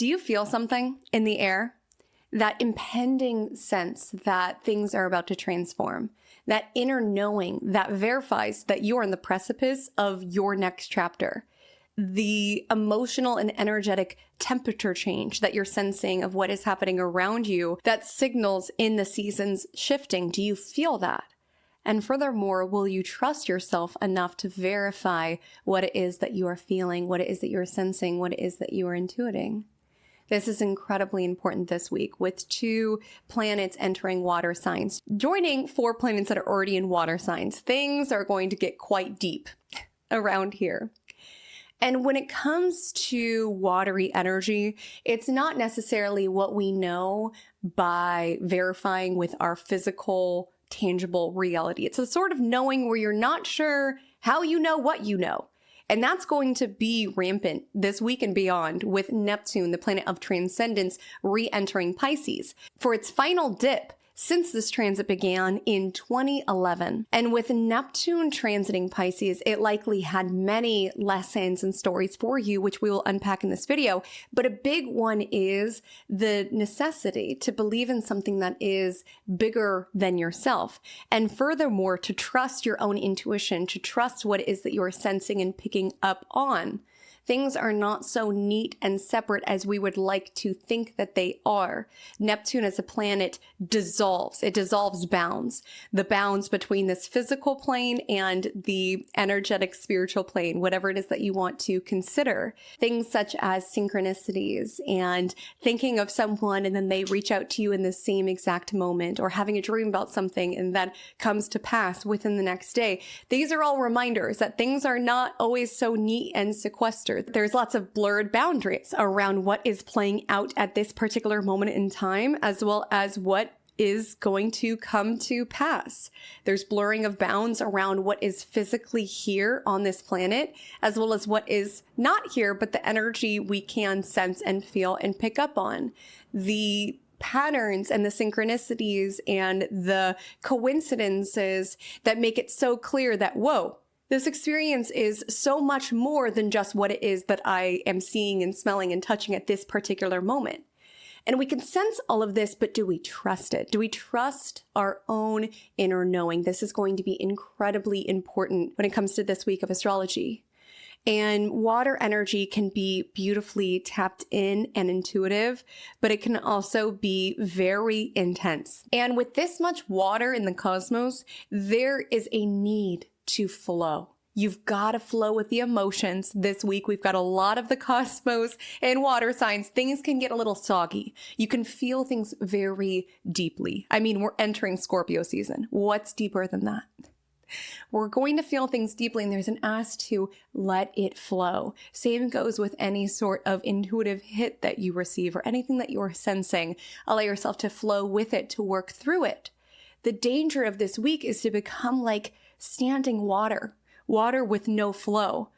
Do you feel something in the air? That impending sense that things are about to transform, that inner knowing that verifies that you are on the precipice of your next chapter. The emotional and energetic temperature change that you're sensing of what is happening around you that signals in the seasons shifting. Do you feel that? And furthermore, will you trust yourself enough to verify what it is that you are feeling, what it is that you're sensing, what it is that you are intuiting? This is incredibly important this week with 2 planets entering water signs, joining 4 planets that are already in water signs. Things are going to get quite deep around here. And when it comes to watery energy, it's not necessarily what we know by verifying with our physical, tangible reality. It's a sort of knowing where you're not sure how you know what you know. And that's going to be rampant this week and beyond with Neptune, the planet of transcendence, re-entering Pisces for its final dip since this transit began in 2011. And with Neptune transiting Pisces, it likely had many lessons and stories for you, which we will unpack in this video. But a big one is the necessity to believe in something that is bigger than yourself. And furthermore, to trust your own intuition, to trust what it is that you're sensing and picking up on. Things are not so neat and separate as we would like to think that they are. Neptune as a planet dissolves. It dissolves bounds. The bounds between this physical plane and the energetic spiritual plane, whatever it is that you want to consider. Things such as synchronicities and thinking of someone and then they reach out to you in the same exact moment, or having a dream about something and that comes to pass within the next day. These are all reminders that things are not always so neat and sequestered. There's lots of blurred boundaries around what is playing out at this particular moment in time, as well as what is going to come to pass. There's blurring of bounds around what is physically here on this planet, as well as what is not here, but the energy we can sense and feel and pick up on. The patterns and the synchronicities and the coincidences that make it so clear that, whoa, this experience is so much more than just what it is that I am seeing and smelling and touching at this particular moment. And we can sense all of this, but do we trust it? Do we trust our own inner knowing? This is going to be incredibly important when it comes to this week of astrology. And water energy can be beautifully tapped in and intuitive, but it can also be very intense. And with this much water in the cosmos, there is a need to flow. You've got to flow with the emotions. This week, we've got a lot of the cosmos and water signs. Things can get a little soggy. You can feel things very deeply. I mean, we're entering Scorpio season. What's deeper than that? We're going to feel things deeply, and there's an ask to let it flow. Same goes with any sort of intuitive hit that you receive or anything that you're sensing. Allow yourself to flow with it, to work through it. The danger of this week is to become like standing water with no flow.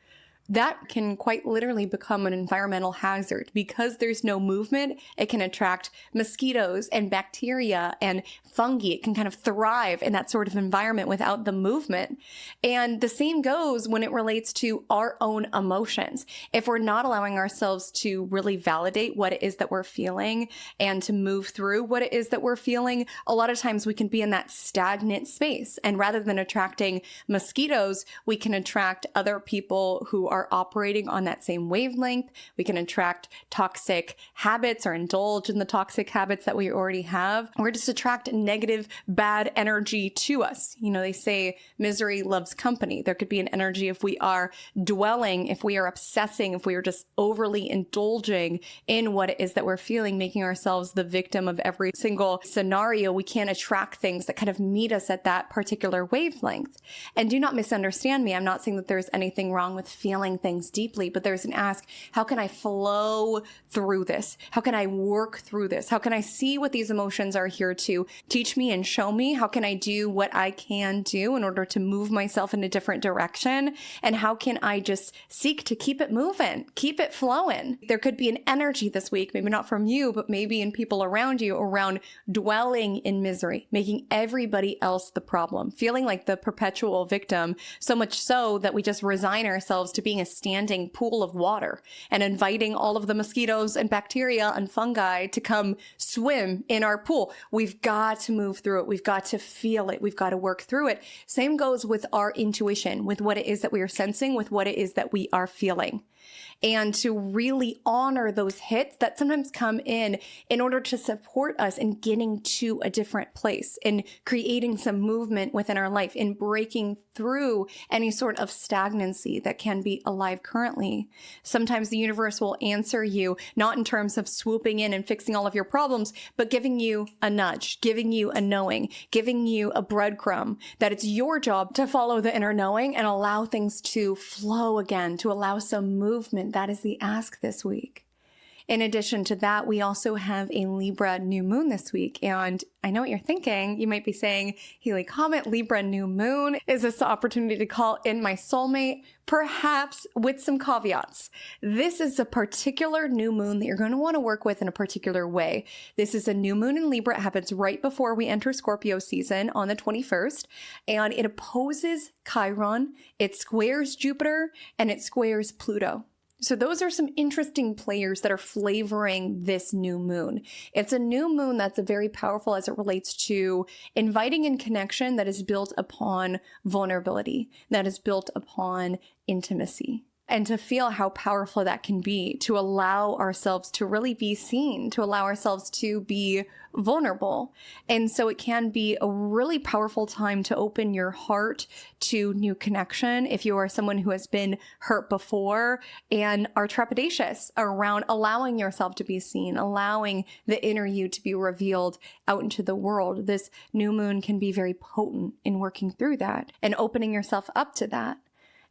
That can quite literally become an environmental hazard. Because there's no movement, it can attract mosquitoes and bacteria and fungi. It can kind of thrive in that sort of environment without the movement. And the same goes when it relates to our own emotions. If we're not allowing ourselves to really validate what it is that we're feeling and to move through what it is that we're feeling, a lot of times we can be in that stagnant space. And rather than attracting mosquitoes, we can attract other people who are operating on that same wavelength. We can attract toxic habits or indulge in the toxic habits that we already have, or just attract negative, bad energy to us. You know, they say misery loves company. There could be an energy if we are dwelling, if we are obsessing, if we are just overly indulging in what it is that we're feeling, making ourselves the victim of every single scenario. We can attract things that kind of meet us at that particular wavelength. And do not misunderstand me. I'm not saying that there's anything wrong with feeling things deeply, but there's an ask, how can I flow through this? How can I work through this? How can I see what these emotions are here to teach me and show me? How can I do what I can do in order to move myself in a different direction? And how can I just seek to keep it moving, keep it flowing? There could be an energy this week, maybe not from you, but maybe in people around you, around dwelling in misery, making everybody else the problem, feeling like the perpetual victim, so much so that we just resign ourselves to being being a standing pool of water and inviting all of the mosquitoes and bacteria and fungi to come swim in our pool. We've got to move through it. We've got to feel it. We've got to work through it. Same goes with our intuition, with what it is that we are sensing, with what it is that we are feeling. And to really honor those hits that sometimes come in order to support us in getting to a different place, in creating some movement within our life, in breaking through any sort of stagnancy that can be alive currently. Sometimes the universe will answer you, not in terms of swooping in and fixing all of your problems, but giving you a nudge, giving you a knowing, giving you a breadcrumb, that it's your job to follow the inner knowing and allow things to flow again, to allow some movement. That is the ask this week. In addition to that, we also have a Libra new moon this week. And I know what you're thinking. You might be saying, Haley Comet, Libra new moon. Is this the opportunity to call in my soulmate? Perhaps, with some caveats. This is a particular new moon that you're going to want to work with in a particular way. This is a new moon in Libra. It happens right before we enter Scorpio season on the 21st. And it opposes Chiron, it squares Jupiter, and it squares Pluto. So those are some interesting players that are flavoring this new moon. It's a new moon that's very powerful as it relates to inviting in connection that is built upon vulnerability, that is built upon intimacy. And to feel how powerful that can be, to allow ourselves to really be seen, to allow ourselves to be vulnerable. And so it can be a really powerful time to open your heart to new connection if you are someone who has been hurt before and are trepidatious around allowing yourself to be seen, allowing the inner you to be revealed out into the world. This new moon can be very potent in working through that and opening yourself up to that.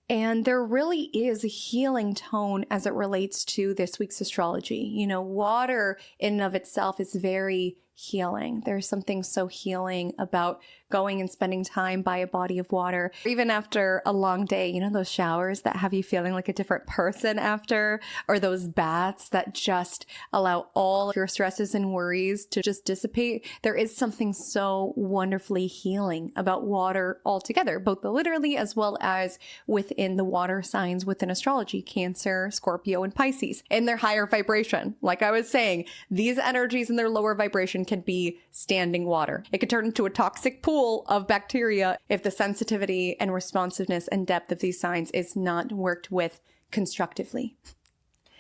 And there really is a healing tone as it relates to this week's astrology. You know, water in and of itself is very healing. There's something so healing about going and spending time by a body of water. Even after a long day, you know, those showers that have you feeling like a different person after, or those baths that just allow all your stresses and worries to just dissipate. There is something so wonderfully healing about water altogether, both literally as well as within the water signs within astrology, Cancer, Scorpio, and Pisces, in their higher vibration. Like I was saying, these energies in their lower vibration can be standing water. It could turn into a toxic pool of bacteria if the sensitivity and responsiveness and depth of these signs is not worked with constructively.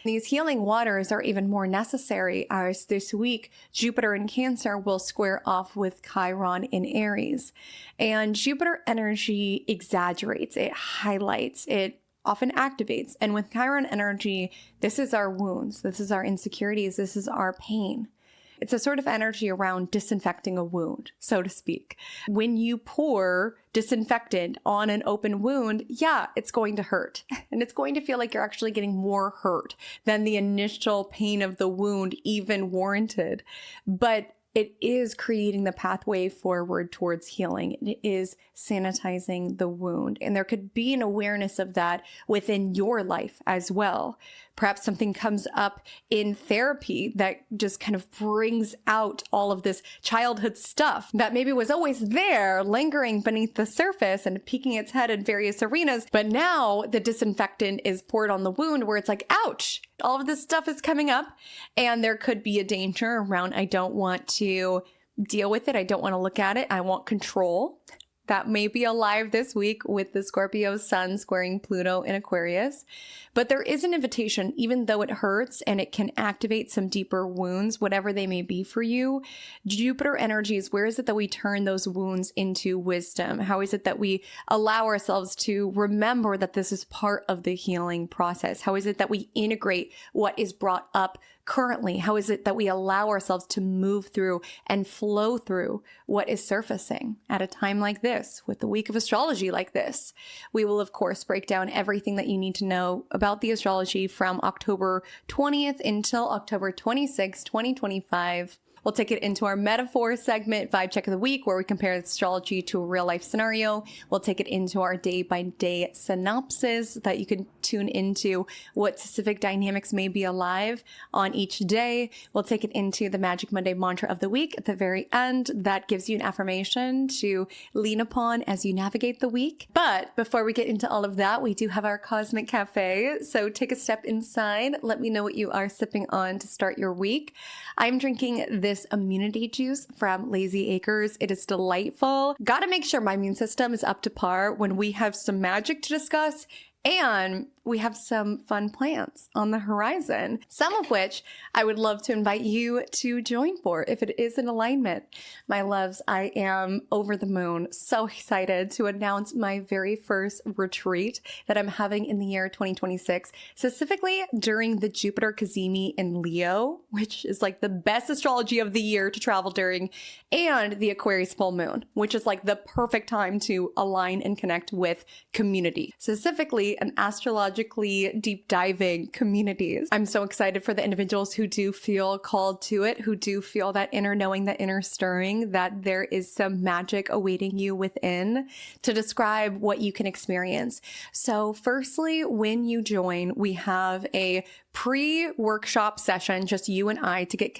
These healing waters are even more necessary as this week Jupiter in Cancer will square off with Chiron in Aries. And Jupiter energy exaggerates, it highlights, it often activates. And with Chiron energy, this is our wounds, this is our insecurities, this is our pain. It's a sort of energy around disinfecting a wound, so to speak. When you pour disinfectant on an open wound, yeah, it's going to hurt. And it's going to feel like you're actually getting more hurt than the initial pain of the wound even warranted. But it is creating the pathway forward towards healing. It is sanitizing the wound. And there could be an awareness of that within your life as well. Perhaps something comes up in therapy that just kind of brings out all of this childhood stuff that maybe was always there, lingering beneath the surface and peeking its head in various arenas. But now the disinfectant is poured on the wound where it's like, ouch, all of this stuff is coming up. And there could be a danger around, I don't want to deal with it. I don't want to look at it. I want control. That may be alive this week with the Scorpio sun squaring Pluto in Aquarius. But there is an invitation, even though it hurts and it can activate some deeper wounds, whatever they may be for you. Jupiter energies, where is it that we turn those wounds into wisdom? How is it that we allow ourselves to remember that this is part of the healing process? How is it that we integrate what is brought up currently? How is it that we allow ourselves to move through and flow through what is surfacing at a time like this, with the week of astrology like this? We will, of course, break down everything that you need to know about the astrology from October 20th until October 26th, 2025. We'll take it into our metaphor segment, vibe check of the week, where we compare astrology to a real life scenario. We'll take it into our day by day synopsis that you can tune into what specific dynamics may be alive on each day. We'll take it into the Magic Monday mantra of the week at the very end. That gives you an affirmation to lean upon as you navigate the week. But before we get into all of that, we do have our Cosmic Cafe. So take a step inside. Let me know what you are sipping on to start your week. I'm drinking this immunity juice from Lazy Acres. It is delightful. Gotta make sure my immune system is up to par when we have some magic to discuss. And we have some fun plans on the horizon, some of which I would love to invite you to join for if it is in alignment. My loves, I am over the moon, so excited to announce my very first retreat that I'm having in the year 2026, specifically during the Jupiter Cazimi in Leo, which is like the best astrology of the year to travel during, and the Aquarius full moon, which is like the perfect time to align and connect with community, specifically an astrologically deep diving communities. I'm so excited for the individuals who do feel called to it, who do feel that inner knowing, that inner stirring, that there is some magic awaiting you within to describe what you can experience. So firstly, when you join, we have a pre-workshop session, just you and I, to get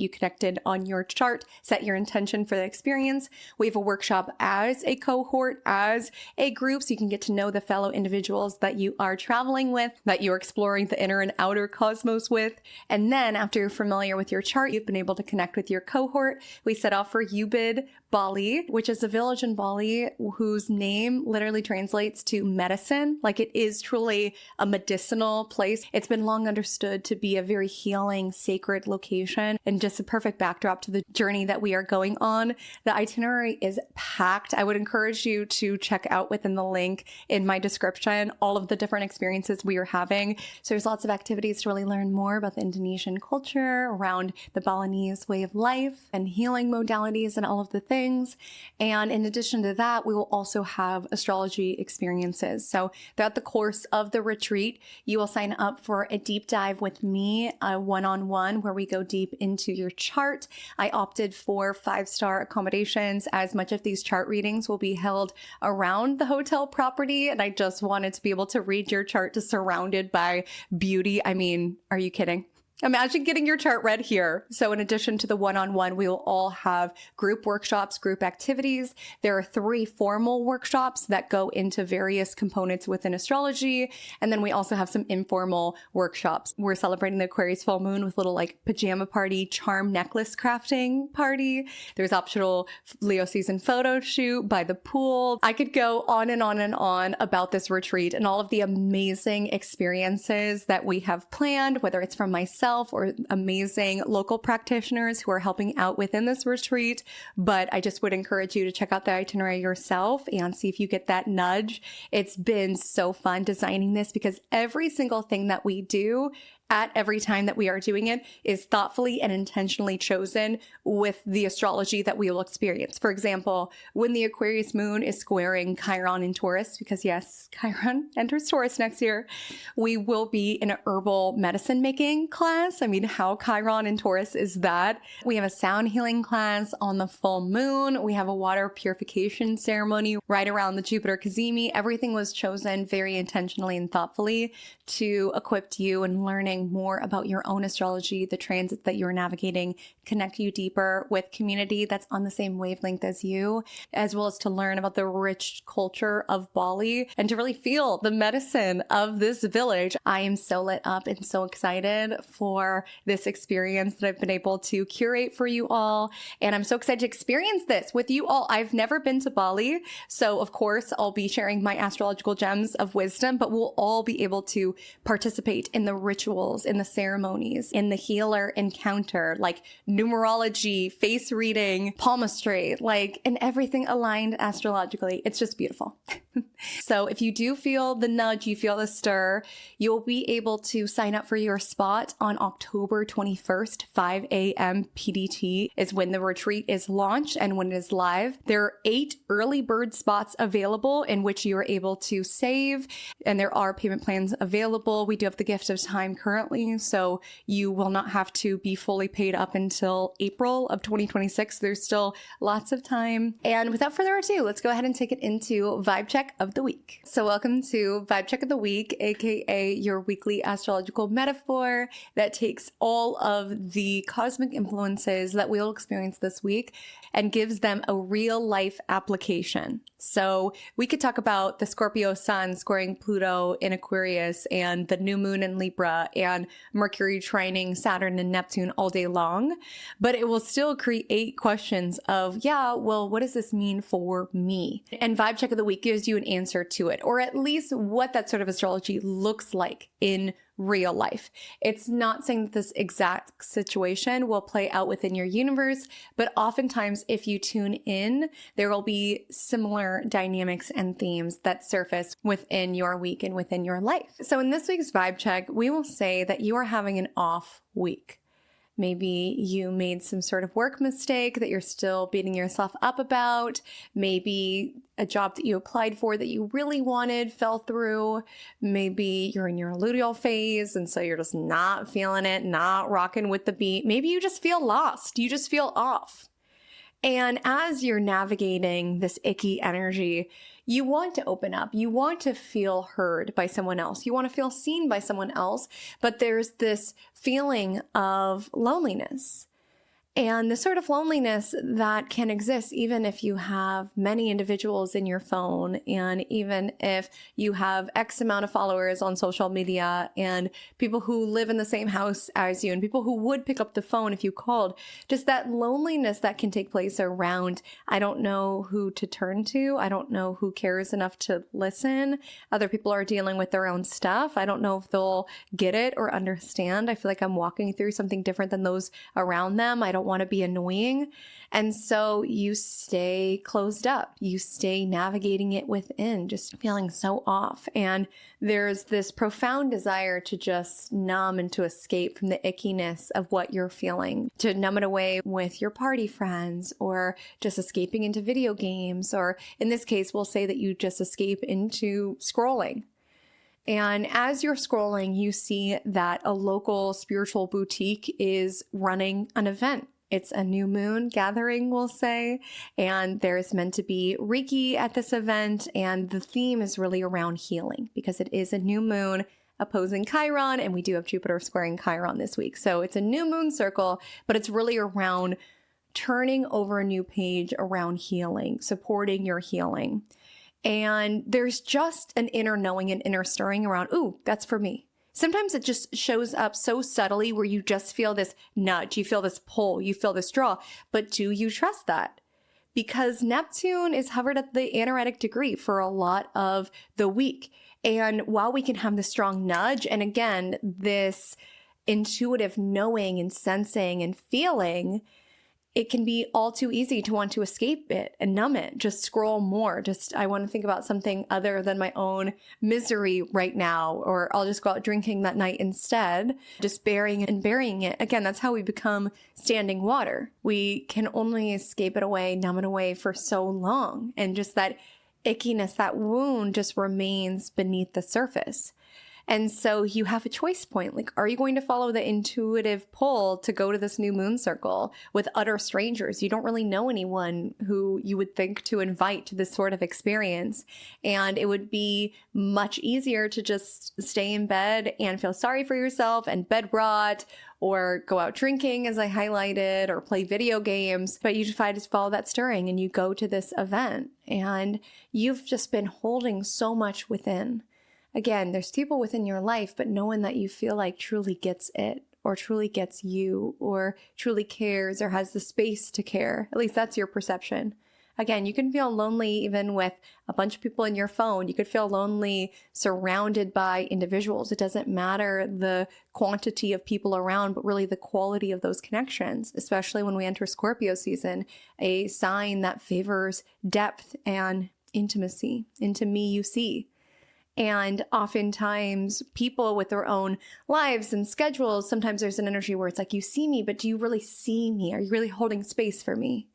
you connected on your chart, set your intention for the experience. We have a workshop as a cohort, as a group, so you can get to know the fellow individuals that you are traveling with, that you're exploring the inner and outer cosmos with. And then after you're familiar with your chart, you've been able to connect with your cohort. We set off for Ubud, Bali, which is a village in Bali whose name literally translates to medicine. Like, it is truly a medicinal place. It's been long understood to be a very healing, sacred location and just a perfect backdrop to the journey that we are going on. The itinerary is packed. I would encourage you to check out within the link in my description all of the different experiences we are having. So there's lots of activities to really learn more about the Indonesian culture, around the Balinese way of life and healing modalities and all of the things. And in addition to that, we will also have astrology experiences. So throughout the course of the retreat, you will sign up for a deep dive with me, a one-on-one where we go deep into your chart. I opted for 5-star accommodations, as much of these chart readings will be held around the hotel property. And I just wanted to be able to read your chart just surrounded by beauty. I mean, are you kidding? Imagine getting your chart read here. So in addition to the one-on-one, we will all have group workshops, group activities. There are 3 formal workshops that go into various components within astrology. And then we also have some informal workshops. We're celebrating the Aquarius full moon with little like pajama party, charm necklace crafting party. There's optional Leo season photo shoot by the pool. I could go on and on and on about this retreat and all of the amazing experiences that we have planned, whether it's from myself or amazing local practitioners who are helping out within this retreat. But I just would encourage you to check out the itinerary yourself and see if you get that nudge. It's been so fun designing this because every single thing that we do at every time that we are doing it is thoughtfully and intentionally chosen with the astrology that we will experience. For example, when the Aquarius moon is squaring Chiron in Taurus, because yes, Chiron enters Taurus next year, we will be in an herbal medicine making class. I mean, how Chiron in Taurus is that? We have a sound healing class on the full moon. We have a water purification ceremony right around the Jupiter Cazimi. Everything was chosen very intentionally and thoughtfully to equip you in learning more about your own astrology, the transits that you're navigating, connect you deeper with community that's on the same wavelength as you, as well as to learn about the rich culture of Bali and to really feel the medicine of this village. I am so lit up and so excited for this experience that I've been able to curate for you all. And I'm so excited to experience this with you all. I've never been to Bali, so of course I'll be sharing my astrological gems of wisdom, but we'll all be able to participate in the rituals, in the ceremonies, in the healer encounter, like numerology, face reading, palmistry, like, and everything aligned astrologically. It's just beautiful. So if you do feel the nudge, you feel the stir, you'll be able to sign up for your spot on October 21st, 5 a.m. PDT is when the retreat is launched and when it is live. There are 8 early bird spots available in which you are able to save, and there are payment plans available. We do have the gift of time currently, so you will not have to be fully paid up until April of 2026. There's still lots of time. And without further ado, let's go ahead and take it into Vibe Check of the Week. So welcome to Vibe Check of the Week, aka your weekly astrological metaphor that takes all of the cosmic influences that we'll experience this week and gives them a real life application. So we could talk about the Scorpio sun squaring Pluto in Aquarius and the new moon in Libra and Mercury trining Saturn and Neptune all day long, but it will still create questions of, yeah, well, what does this mean for me? And Vibe Check of the Week gives you an answer to it, or at least what that sort of astrology looks like in real life. It's not saying that this exact situation will play out within your universe, but oftentimes if you tune in, there will be similar dynamics and themes that surface within your week and within your life. So in this week's Vibe Check, we will say that you are having an off week. Maybe you made some sort of work mistake that you're still beating yourself up about. Maybe a job that you applied for that you really wanted fell through. Maybe you're in your luteal phase and so you're just not feeling it, not rocking with the beat. Maybe you just feel lost. You just feel off. And as you're navigating this icky energy, you want to open up. You want to feel heard by someone else. You want to feel seen by someone else. But there's this feeling of loneliness. And the sort of loneliness that can exist even if you have many individuals in your phone, and even if you have X amount of followers on social media and people who live in the same house as you and people who would pick up the phone if you called, just that loneliness that can take place around, I don't know who to turn to. I don't know who cares enough to listen. Other people are dealing with their own stuff. I don't know if they'll get it or understand. I feel like I'm walking through something different than those around them. I don't want to be annoying. And so you stay closed up. You stay navigating it within, just feeling so off. And there's this profound desire to just numb and to escape from the ickiness of what you're feeling, to numb it away with your party friends or just escaping into video games. Or in this case, we'll say that you just escape into scrolling. And as you're scrolling, you see that a local spiritual boutique is running an event. It's a new moon gathering, we'll say, and there's meant to be Reiki at this event, and the theme is really around healing because it is a new moon opposing Chiron, and we do have Jupiter squaring Chiron this week. So it's a new moon circle, but it's really around turning over a new page around healing, supporting your healing. And there's just an inner knowing and inner stirring around, ooh, that's for me. Sometimes it just shows up so subtly where you just feel this nudge, you feel this pull, you feel this draw. But do you trust that? Because Neptune is hovered at the anaretic degree for a lot of the week. And while we can have this strong nudge, and again, this intuitive knowing and sensing and feeling, it can be all too easy to want to escape it and numb it, just scroll more. I want to think about something other than my own misery right now, or I'll just go out drinking that night instead, just burying it. Again, that's how we become standing water. We can only escape it away, numb it away for so long. And just that ickiness, that wound just remains beneath the surface. And so you have a choice point. Like, are you going to follow the intuitive pull to go to this new moon circle with utter strangers? You don't really know anyone who you would think to invite to this sort of experience. And it would be much easier to just stay in bed and feel sorry for yourself and bed rot, or go out drinking, as I highlighted, or play video games. But you decide to follow that stirring and you go to this event, and you've just been holding so much within. Again, there's people within your life, but no one that you feel like truly gets it, or truly gets you, or truly cares, or has the space to care. At least that's your perception. Again, you can feel lonely even with a bunch of people in your phone. You could feel lonely surrounded by individuals. It doesn't matter the quantity of people around, but really the quality of those connections, especially when we enter Scorpio season, a sign that favors depth and intimacy, into me you see. And oftentimes people with their own lives and schedules, sometimes there's an energy where it's like, you see me, but do you really see me? Are you really holding space for me?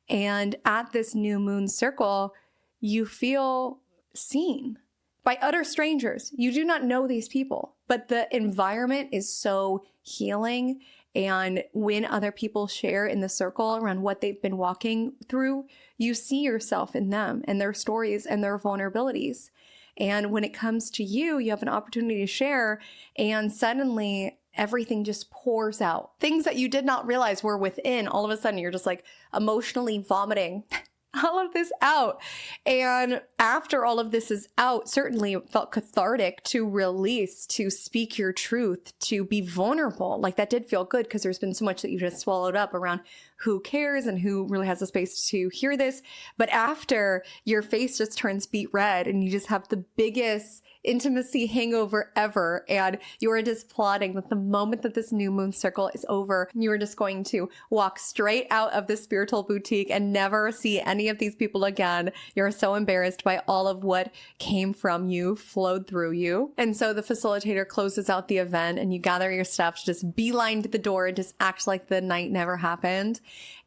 And at this new moon circle, you feel seen by utter strangers. You do not know these people, but the environment is so healing. And when other people share in the circle around what they've been walking through, you see yourself in them and their stories and their vulnerabilities. And when it comes to you, you have an opportunity to share, and suddenly everything just pours out. Things that you did not realize were within, all of a sudden you're just like emotionally vomiting all of this out. And after all of this is out, certainly it felt cathartic to release, to speak your truth, to be vulnerable. Like that did feel good because there's been so much that you just swallowed up around who cares and who really has the space to hear this. But after, your face just turns beet red and you just have the biggest intimacy hangover ever. And you are just plotting that the moment that this new moon circle is over, you are just going to walk straight out of the spiritual boutique and never see any of these people again. You're so embarrassed by all of what came from you, flowed through you. And so the facilitator closes out the event and you gather your stuff to just beeline to the door and just act like the night never happened.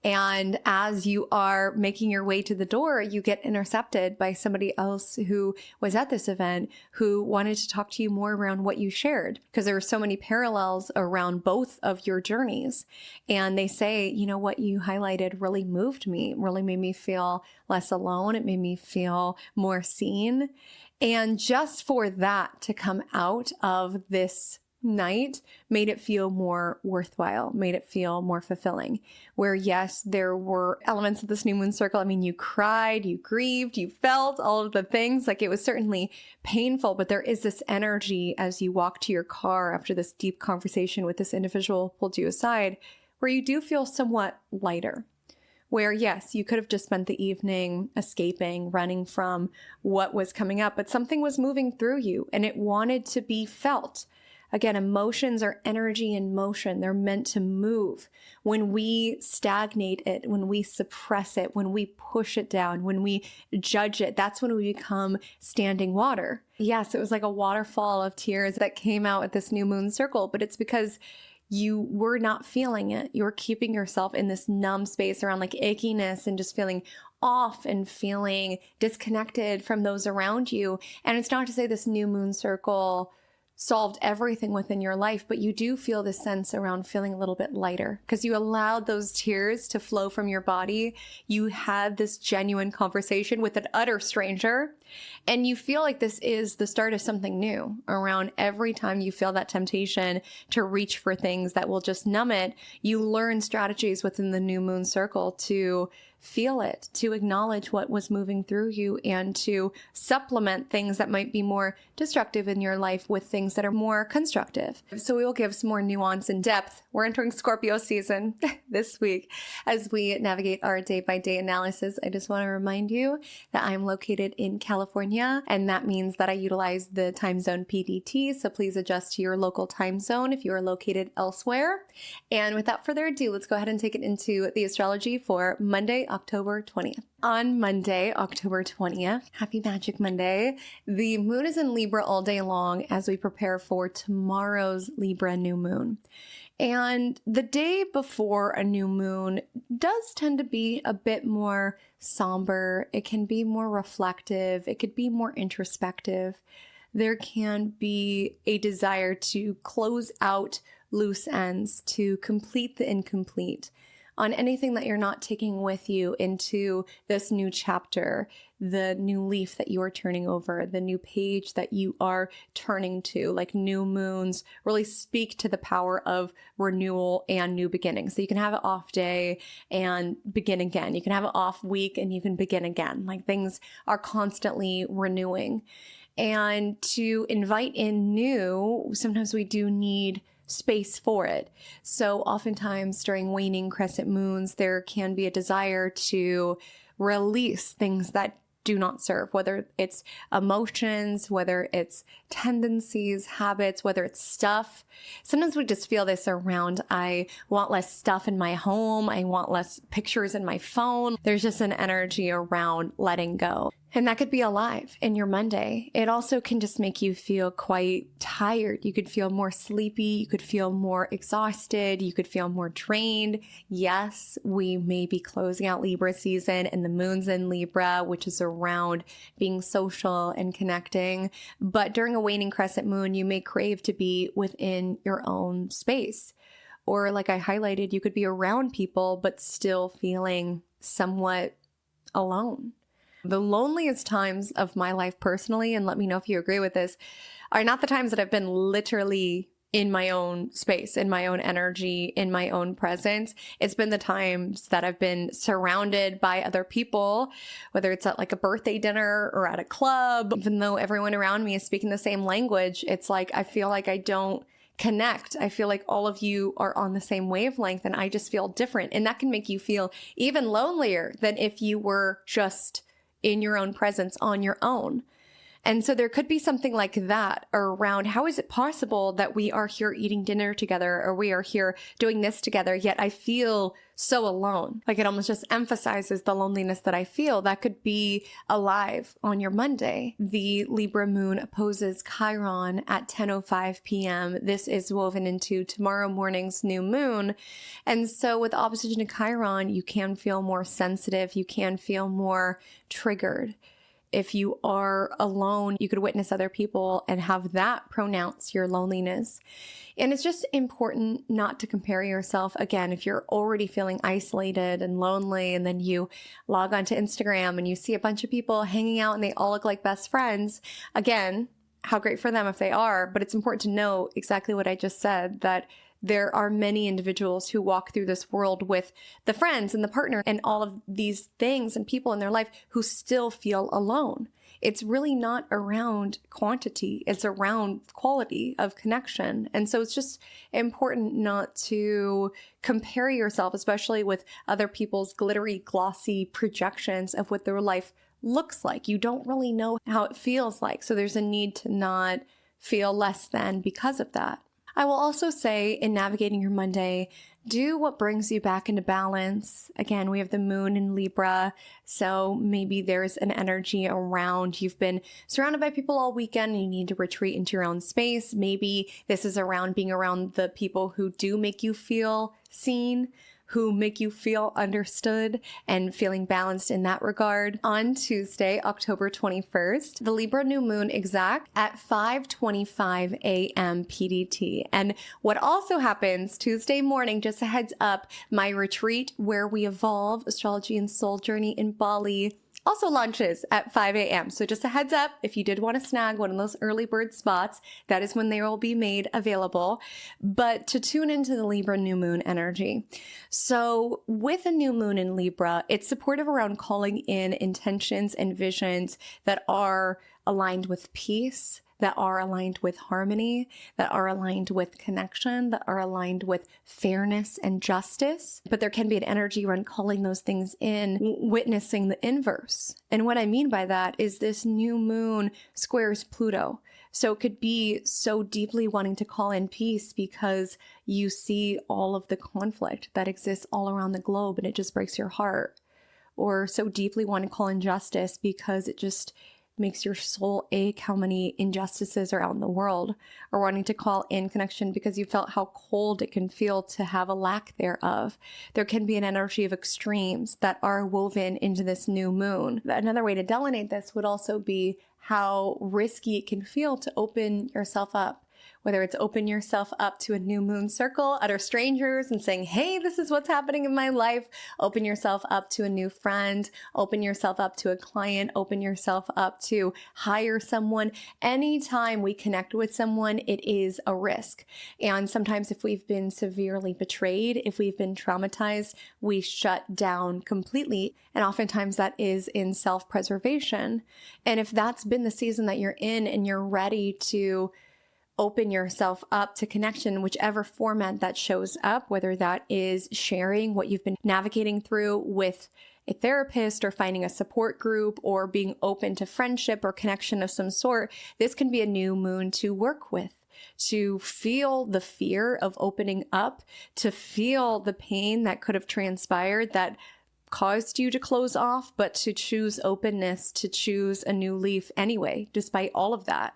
And as you are making your way to the door, you get intercepted by somebody else who was at this event who wanted to talk to you more around what you shared, because there were so many parallels around both of your journeys. And they say, you know, what you highlighted really moved me, really made me feel less alone. It made me feel more seen. And just for that to come out of this night made it feel more worthwhile, made it feel more fulfilling. Where yes, there were elements of this new moon circle. I mean, you cried, you grieved, you felt all of the things. Like it was certainly painful, but there is this energy as you walk to your car after this deep conversation with this individual who pulled you aside, where you do feel somewhat lighter. Where yes, you could have just spent the evening escaping, running from what was coming up, but something was moving through you and it wanted to be felt. Again, emotions are energy in motion. They're meant to move. When we stagnate it, when we suppress it, when we push it down, when we judge it, that's when we become standing water. Yes, it was like a waterfall of tears that came out at this new moon circle, but it's because you were not feeling it. You're keeping yourself in this numb space around like achiness and just feeling off and feeling disconnected from those around you. And it's not to say this new moon circle solved everything within your life, but you do feel this sense around feeling a little bit lighter because you allowed those tears to flow from your body. You had this genuine conversation with an utter stranger, and you feel like this is the start of something new. Around every time you feel that temptation to reach for things that will just numb it, you learn strategies within the new moon circle to feel it, to acknowledge what was moving through you, and to supplement things that might be more destructive in your life with things that are more constructive. So we will give some more nuance and depth. We're entering Scorpio season this week as we navigate our day-by-day analysis. I just want to remind you that I'm located in California, and that means that I utilize the time zone PDT. So please adjust to your local time zone if you are located elsewhere. And without further ado, let's go ahead and take it into the astrology for Monday, October 20th. On Monday, October 20th, happy Magic Monday, the moon is in Libra all day long as we prepare for tomorrow's Libra new moon. And the day before a new moon does tend to be a bit more somber. It can be more reflective. It could be more introspective. There can be a desire to close out loose ends, to complete the incomplete, on anything that you're not taking with you into this new chapter, the new leaf that you are turning over, the new page that you are turning to. Like new moons really speak to the power of renewal and new beginnings. So you can have an off day and begin again. You can have an off week and you can begin again. Like things are constantly renewing. And to invite in new, sometimes we do need space for it. So oftentimes during waning crescent moons, there can be a desire to release things that do not serve, whether it's emotions, whether it's tendencies, habits, whether it's stuff. Sometimes we just feel this around, I want less stuff in my home. I want less pictures in my phone. There's just an energy around letting go. And that could be alive in your Monday. It also can just make you feel quite tired. You could feel more sleepy. You could feel more exhausted. You could feel more drained. Yes, we may be closing out Libra season and the moon's in Libra, which is around being social and connecting. But during a waning crescent moon, you may crave to be within your own space. Or like I highlighted, you could be around people, but still feeling somewhat alone. The loneliest times of my life personally, and let me know if you agree with this, are not the times that I've been literally in my own space, in my own energy, in my own presence. It's been the times that I've been surrounded by other people, whether it's at like a birthday dinner or at a club. Even though everyone around me is speaking the same language, it's like I feel like I don't connect. I feel like all of you are on the same wavelength and I just feel different. And that can make you feel even lonelier than if you were just in your own presence on your own. And so there could be something like that around how is it possible that we are here eating dinner together or we are here doing this together, yet I feel so alone. Like it almost just emphasizes the loneliness that I feel. That could be alive on your Monday. The Libra moon opposes Chiron at 10:05 p.m. This is woven into tomorrow morning's new moon. And so with opposition to Chiron, you can feel more sensitive. You can feel more triggered. If you are alone, you could witness other people and have that pronounce your loneliness. And it's just important not to compare yourself. Again, if you're already feeling isolated and lonely, and then you log onto Instagram and you see a bunch of people hanging out and they all look like best friends, again, how great for them if they are. But it's important to know exactly what I just said, that there are many individuals who walk through this world with the friends and the partner and all of these things and people in their life who still feel alone. It's really not around quantity. It's around quality of connection. And so it's just important not to compare yourself, especially with other people's glittery, glossy projections of what their life looks like. You don't really know how it feels like. So there's a need to not feel less than because of that. I will also say in navigating your Monday, do what brings you back into balance. Again, we have the moon in Libra, so maybe there's an energy around you've been surrounded by people all weekend and you need to retreat into your own space. Maybe this is around being around the people who do make you feel seen, who make you feel understood, and feeling balanced in that regard. On Tuesday, October 21st, the Libra New Moon exact at 5:25 a.m. PDT. And what also happens Tuesday morning, just a heads up, my retreat where we evolve Astrology and Soul Journey in Bali also launches at 5 a.m. So just a heads up, if you did want to snag one of those early bird spots, that is when they will be made available. But to tune into the Libra new moon energy. So with a new moon in Libra, it's supportive around calling in intentions and visions that are aligned with peace, that are aligned with harmony, that are aligned with connection, that are aligned with fairness and justice. But there can be an energy around calling those things in, witnessing the inverse. And what I mean by that is this new moon squares Pluto. So it could be so deeply wanting to call in peace because you see all of the conflict that exists all around the globe and it just breaks your heart. Or so deeply want to call in justice because it just makes your soul ache how many injustices are out in the world, or wanting to call in connection because you felt how cold it can feel to have a lack thereof. There can be an energy of extremes that are woven into this new moon. Another way to delineate this would also be how risky it can feel to open yourself up. Whether it's open yourself up to a new moon circle, utter strangers and saying, hey, this is what's happening in my life. Open yourself up to a new friend, open yourself up to a client, open yourself up to hire someone. Anytime we connect with someone, it is a risk. And sometimes if we've been severely betrayed, if we've been traumatized, we shut down completely. And oftentimes that is in self-preservation. And if that's been the season that you're in and you're ready to open yourself up to connection, whichever format that shows up, whether that is sharing what you've been navigating through with a therapist or finding a support group or being open to friendship or connection of some sort, this can be a new moon to work with, to feel the fear of opening up, to feel the pain that could have transpired that caused you to close off, but to choose openness, to choose a new leaf anyway, despite all of that.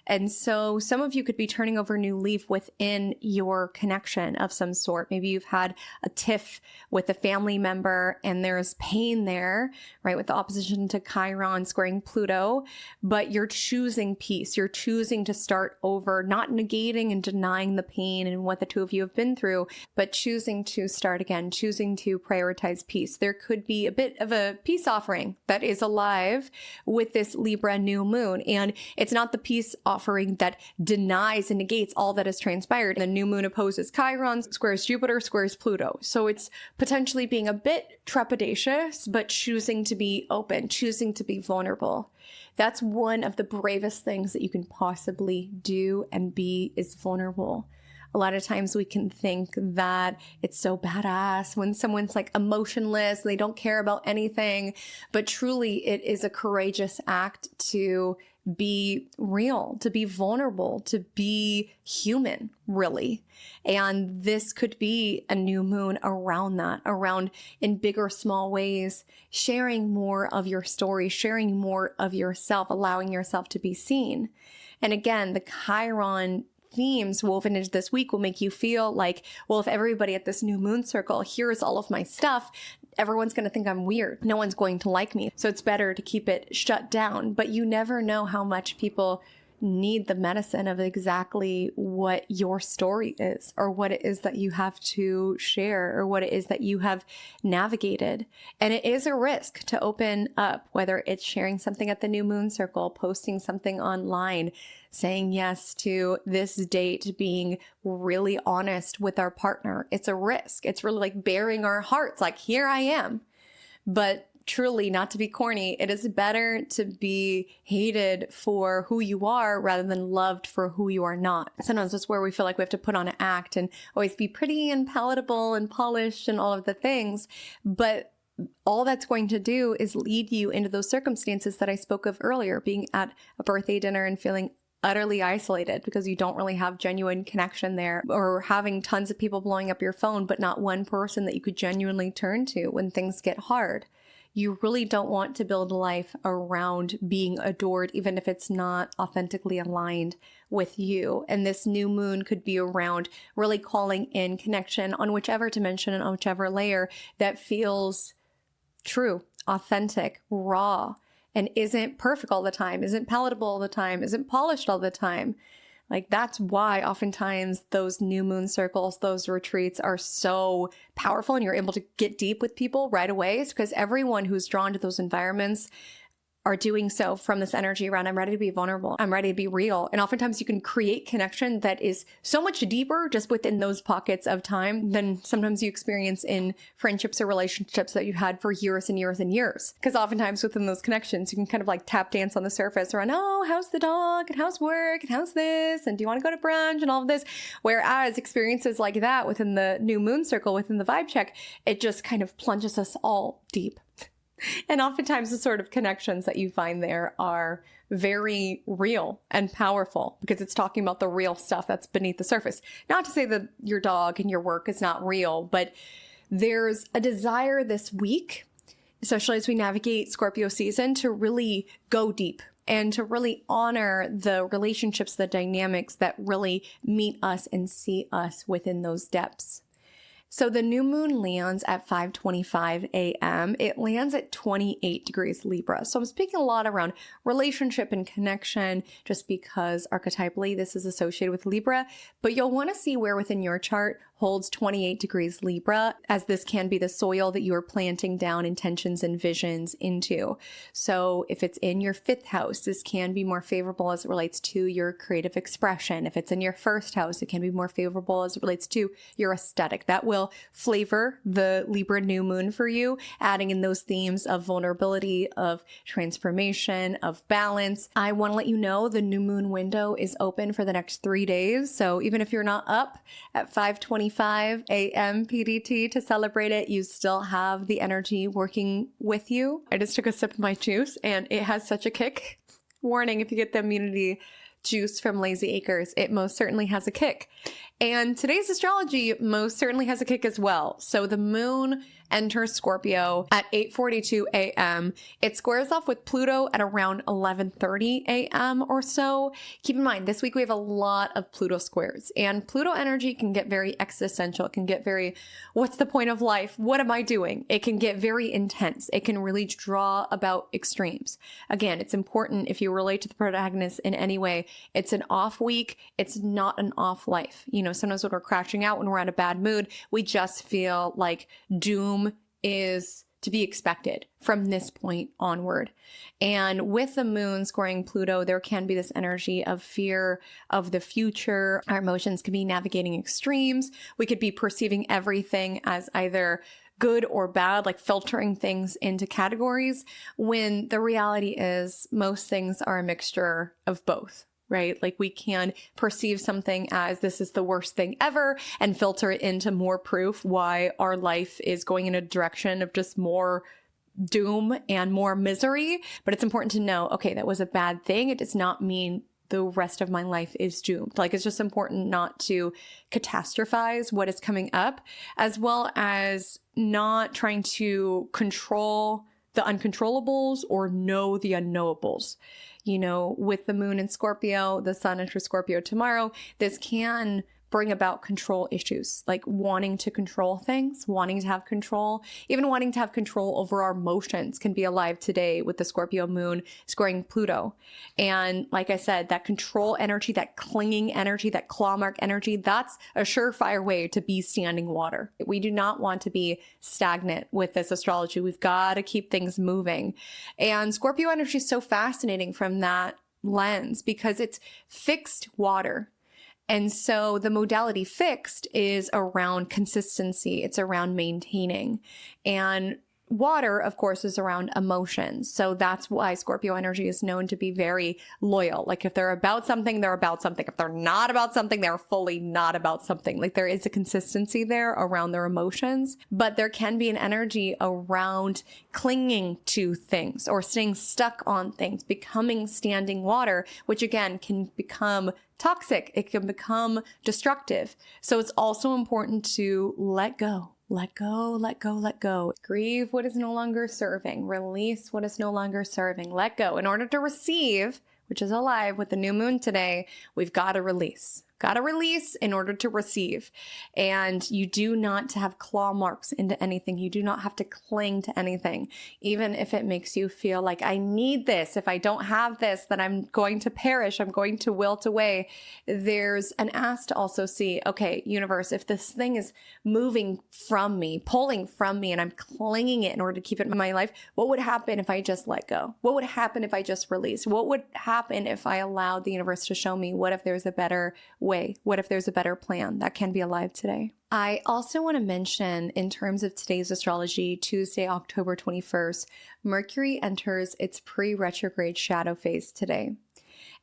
And so some of you could be turning over a new leaf within your connection of some sort. Maybe you've had a tiff with a family member and there's pain there, right? With the opposition to Chiron squaring Pluto, but you're choosing peace. You're choosing to start over, not negating and denying the pain and what the two of you have been through, but choosing to start again, choosing to prioritize peace. There could be a bit of a peace offering that is alive with this Libra new moon. And it's not the peace offering that denies and negates all that has transpired. The new moon opposes Chiron, squares Jupiter, squares Pluto. So it's potentially being a bit trepidatious, but choosing to be open, choosing to be vulnerable. That's one of the bravest things that you can possibly do and be, is vulnerable. A lot of times we can think that it's so badass when someone's like emotionless, they don't care about anything, but truly it is a courageous act to be real, to be vulnerable, to be human, really. And this could be a new moon around that, around in big or small ways, sharing more of your story, sharing more of yourself, allowing yourself to be seen. And again, the Chiron themes woven into this week will make you feel like, well, if everybody at this new moon circle hears all of my stuff, everyone's going to think I'm weird. No one's going to like me. So it's better to keep it shut down. But you never know how much people need the medicine of exactly what your story is, or what it is that you have to share, or what it is that you have navigated. And it is a risk to open up, whether it's sharing something at the new moon circle, posting something online, saying yes to this date, being really honest with our partner. It's a risk. It's really like baring our hearts, like, here I am. But truly, not to be corny, it is better to be hated for who you are rather than loved for who you are not. Sometimes that's where we feel like we have to put on an act and always be pretty and palatable and polished and all of the things. But all that's going to do is lead you into those circumstances that I spoke of earlier, being at a birthday dinner and feeling utterly isolated because you don't really have genuine connection there, or having tons of people blowing up your phone, but not one person that you could genuinely turn to when things get hard. You really don't want to build a life around being adored, even if it's not authentically aligned with you. And this new moon could be around really calling in connection on whichever dimension and on whichever layer that feels true, authentic, raw, and isn't perfect all the time, isn't palatable all the time, isn't polished all the time. Like, that's why oftentimes those new moon circles, those retreats are so powerful and you're able to get deep with people right away. It's because everyone who's drawn to those environments are doing so from this energy around, I'm ready to be vulnerable, I'm ready to be real. And oftentimes you can create connection that is so much deeper just within those pockets of time than sometimes you experience in friendships or relationships that you had for years and years and years. Because oftentimes within those connections, you can kind of like tap dance on the surface around, oh, how's the dog and how's work and how's this? And do you want to go to brunch and all of this? Whereas experiences like that within the new moon circle, within the vibe check, it just kind of plunges us all deep. And oftentimes the sort of connections that you find there are very real and powerful because it's talking about the real stuff that's beneath the surface. Not to say that your dog and your work is not real, but there's a desire this week, especially as we navigate Scorpio season, to really go deep and to really honor the relationships, the dynamics that really meet us and see us within those depths. So the new moon lands at 5:25 a.m. It lands at 28 degrees Libra. So I'm speaking a lot around relationship and connection just because archetypally this is associated with Libra, but you'll want to see where within your chart holds 28 degrees Libra, as this can be the soil that you are planting down intentions and visions into. So if it's in your 5th house, this can be more favorable as it relates to your creative expression. If it's in your 1st house, it can be more favorable as it relates to your aesthetic. That will flavor the Libra new moon for you, adding in those themes of vulnerability, of transformation, of balance. I want to let you know the new moon window is open for the next 3 days. So even if you're not up at 5:25 a.m. PDT to celebrate it, you still have the energy working with you. I just took a sip of my juice and it has such a kick. Warning, if you get the immunity juice from Lazy Acres, it most certainly has a kick. And today's astrology most certainly has a kick as well. So the moon enters Scorpio at 8:42 a.m. It squares off with Pluto at around 11:30 a.m. or so. Keep in mind, this week we have a lot of Pluto squares, and Pluto energy can get very existential. It can get very, what's the point of life? What am I doing? It can get very intense. It can really draw about extremes. Again, it's important if you relate to the protagonist in any way, it's an off week. It's not an off life. You know, sometimes when we're crashing out, when we're in a bad mood, we just feel like doom is to be expected from this point onward. And with the moon squaring Pluto, there can be this energy of fear of the future. Our emotions could be navigating extremes. We could be perceiving everything as either good or bad, like filtering things into categories, when the reality is most things are a mixture of both. Right? Like we can perceive something as this is the worst thing ever and filter it into more proof why our life is going in a direction of just more doom and more misery. But it's important to know, okay, that was a bad thing. It does not mean the rest of my life is doomed. Like it's just important not to catastrophize what is coming up, as well as not trying to control the uncontrollables or know the unknowables. You know, with the moon in Scorpio, the sun enters Scorpio tomorrow, this can bring about control issues, like wanting to control things, wanting to have control, even wanting to have control over our emotions can be alive today with the Scorpio moon squaring Pluto. And like I said, that control energy, that clinging energy, that claw mark energy, that's a surefire way to be standing water. We do not want to be stagnant with this astrology. We've got to keep things moving. And Scorpio energy is so fascinating from that lens because it's fixed water. And so the modality fixed is around consistency. It's around maintaining. And water, of course, is around emotions. So that's why Scorpio energy is known to be very loyal. Like if they're about something, they're about something. If they're not about something, they're fully not about something. Like there is a consistency there around their emotions, but there can be an energy around clinging to things or staying stuck on things, becoming standing water, which again can become toxic. It can become destructive. So it's also important to let go. Let go, let go, let go. Grieve what is no longer serving. Release what is no longer serving. Let go. In order to receive, which is alive with the new moon today, we've got to release. Got to release in order to receive. And you do not have claw marks into anything. You do not have to cling to anything, even if it makes you feel like I need this. If I don't have this, then I'm going to perish. I'm going to wilt away. There's an ask to also see, okay, universe, if this thing is moving from me, pulling from me, and I'm clinging it in order to keep it in my life, what would happen if I just let go? What would happen if I just released? What would happen if I allowed the universe to show me what if there's a better way? What if there's a better plan that can be alive today? I also want to mention in terms of today's astrology, Tuesday, October 21st, Mercury enters its pre-retrograde shadow phase today.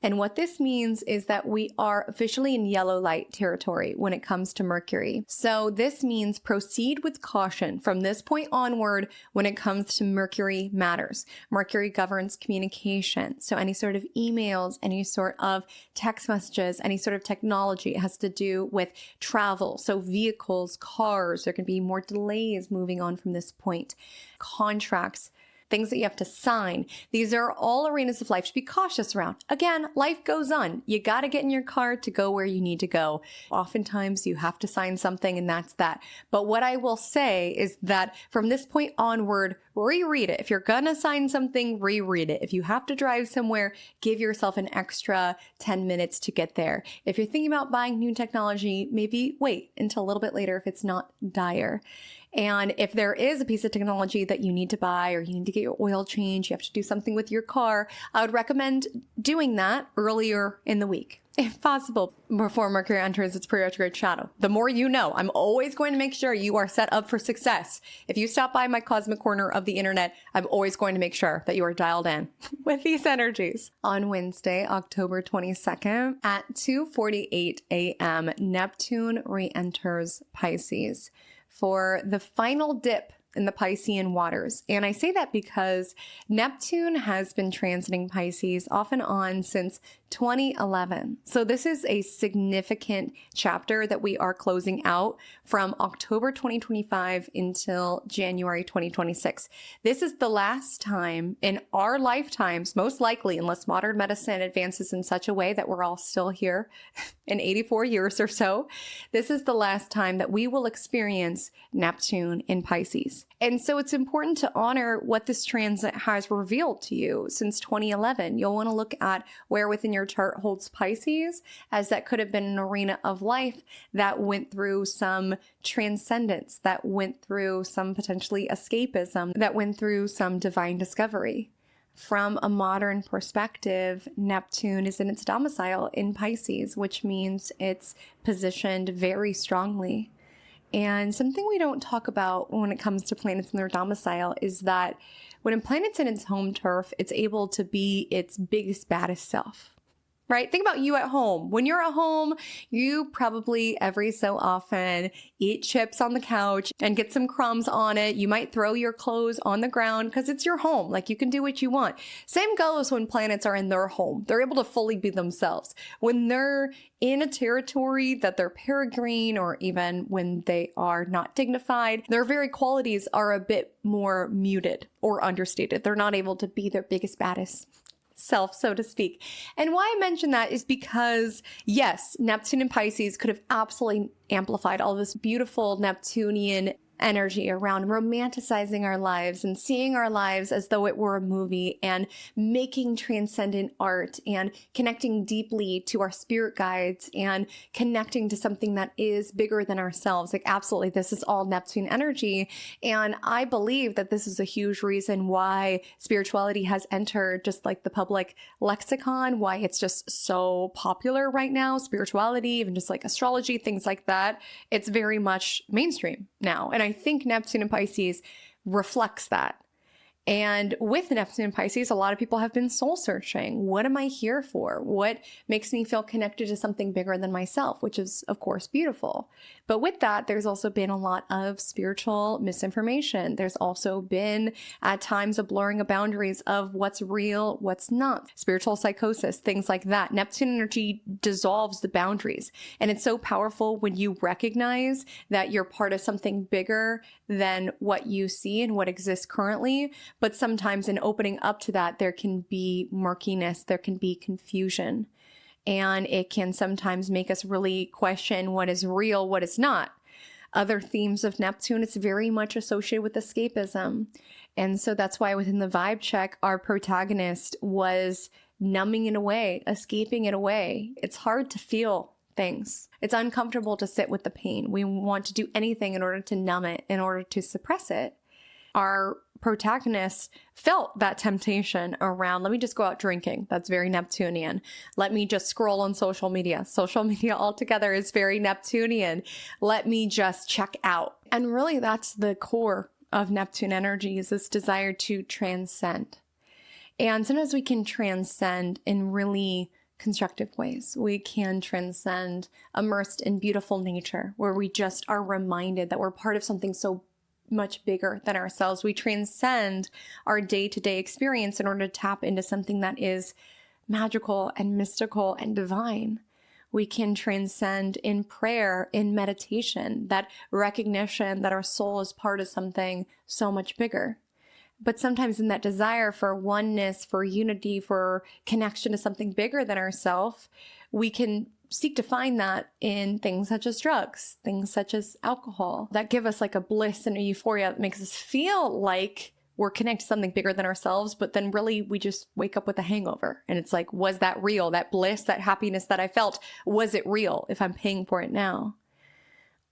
And what this means is that we are officially in yellow light territory when it comes to Mercury. So this means proceed with caution from this point onward when it comes to Mercury matters. Mercury governs communication. So any sort of emails, any sort of text messages, any sort of technology, it has to do with travel. So vehicles, cars, there can be more delays moving on from this point. Contracts, things that you have to sign. These are all arenas of life to be cautious around. Again, life goes on. You got to get in your car to go where you need to go. Oftentimes you have to sign something and that's that. But what I will say is that from this point onward, reread it. If you're going to sign something, reread it. If you have to drive somewhere, give yourself an extra 10 minutes to get there. If you're thinking about buying new technology, maybe wait until a little bit later if it's not dire. And if there is a piece of technology that you need to buy or you need to get your oil changed, you have to do something with your car, I would recommend doing that earlier in the week, if possible, before Mercury enters its pre-retrograde shadow. The more you know. I'm always going to make sure you are set up for success. If you stop by my cosmic corner of the internet, I'm always going to make sure that you are dialed in with these energies. On Wednesday, October 22nd at 2:48 a.m., Neptune re-enters Pisces for the final dip in the Piscean waters. And I say that because Neptune has been transiting Pisces off and on since 2011. So this is a significant chapter that we are closing out from October 2025 until January 2026. This is the last time in our lifetimes, most likely, unless modern medicine advances in such a way that we're all still here in 84 years or so, this is the last time that we will experience Neptune in Pisces. And so it's important to honor what this transit has revealed to you since 2011. You'll want to look at where within your chart holds Pisces, as that could have been an arena of life that went through some transcendence, that went through some potentially escapism, that went through some divine discovery. From a modern perspective, Neptune is in its domicile in Pisces, which means it's positioned very strongly. And something we don't talk about when it comes to planets in their domicile is that when a planet's in its home turf, it's able to be its biggest, baddest self. Right? Think about you at home. When you're at home, you probably every so often eat chips on the couch and get some crumbs on it. You might throw your clothes on the ground because it's your home. Like, you can do what you want. Same goes when planets are in their home. They're able to fully be themselves. When they're in a territory that they're peregrine, or even when they are not dignified, their very qualities are a bit more muted or understated. They're not able to be their biggest, baddest self, so to speak. And why I mention that is because, yes, Neptune and Pisces could have absolutely amplified all this beautiful Neptunian energy around romanticizing our lives and seeing our lives as though it were a movie, and making transcendent art and connecting deeply to our spirit guides and connecting to something that is bigger than ourselves. Like, absolutely, this is all Neptune energy. And I believe that this is a huge reason why spirituality has entered just like the public lexicon, why it's just so popular right now. Spirituality, even just like astrology, things like that. It's very much mainstream now. And I think Neptune and Pisces reflects that. And with Neptune and Pisces, a lot of people have been soul searching. What am I here for? What makes me feel connected to something bigger than myself, which is, of course, beautiful. But with that, there's also been a lot of spiritual misinformation. There's also been, at times, a blurring of boundaries of what's real, what's not. Spiritual psychosis, things like that. Neptune energy dissolves the boundaries. And it's so powerful when you recognize that you're part of something bigger than what you see and what exists currently. But sometimes in opening up to that, there can be murkiness, there can be confusion. And it can sometimes make us really question what is real, what is not. Other themes of Neptune, it's very much associated with escapism. And so that's why within the vibe check, our protagonist was numbing it away, escaping it away. It's hard to feel things. It's uncomfortable to sit with the pain. We want to do anything in order to numb it, in order to suppress it. Our protagonist felt that temptation around, let me just go out drinking. That's very Neptunian. Let me just scroll on social media. Social media altogether is very Neptunian. Let me just check out. And really, that's the core of Neptune energy, is this desire to transcend. And sometimes we can transcend in really constructive ways. We can transcend immersed in beautiful nature, where we just are reminded that we're part of something so much bigger than ourselves. We transcend our day-to-day experience in order to tap into something that is magical and mystical and divine. We can transcend in prayer, in meditation, that recognition that our soul is part of something so much bigger. But sometimes in that desire for oneness, for unity, for connection to something bigger than ourselves, we can seek to find that in things such as drugs, things such as alcohol, that give us like a bliss and a euphoria that makes us feel like we're connected to something bigger than ourselves. But then really we just wake up with a hangover. And it's like, was that real? That bliss, that happiness that I felt, was it real if I'm paying for it now?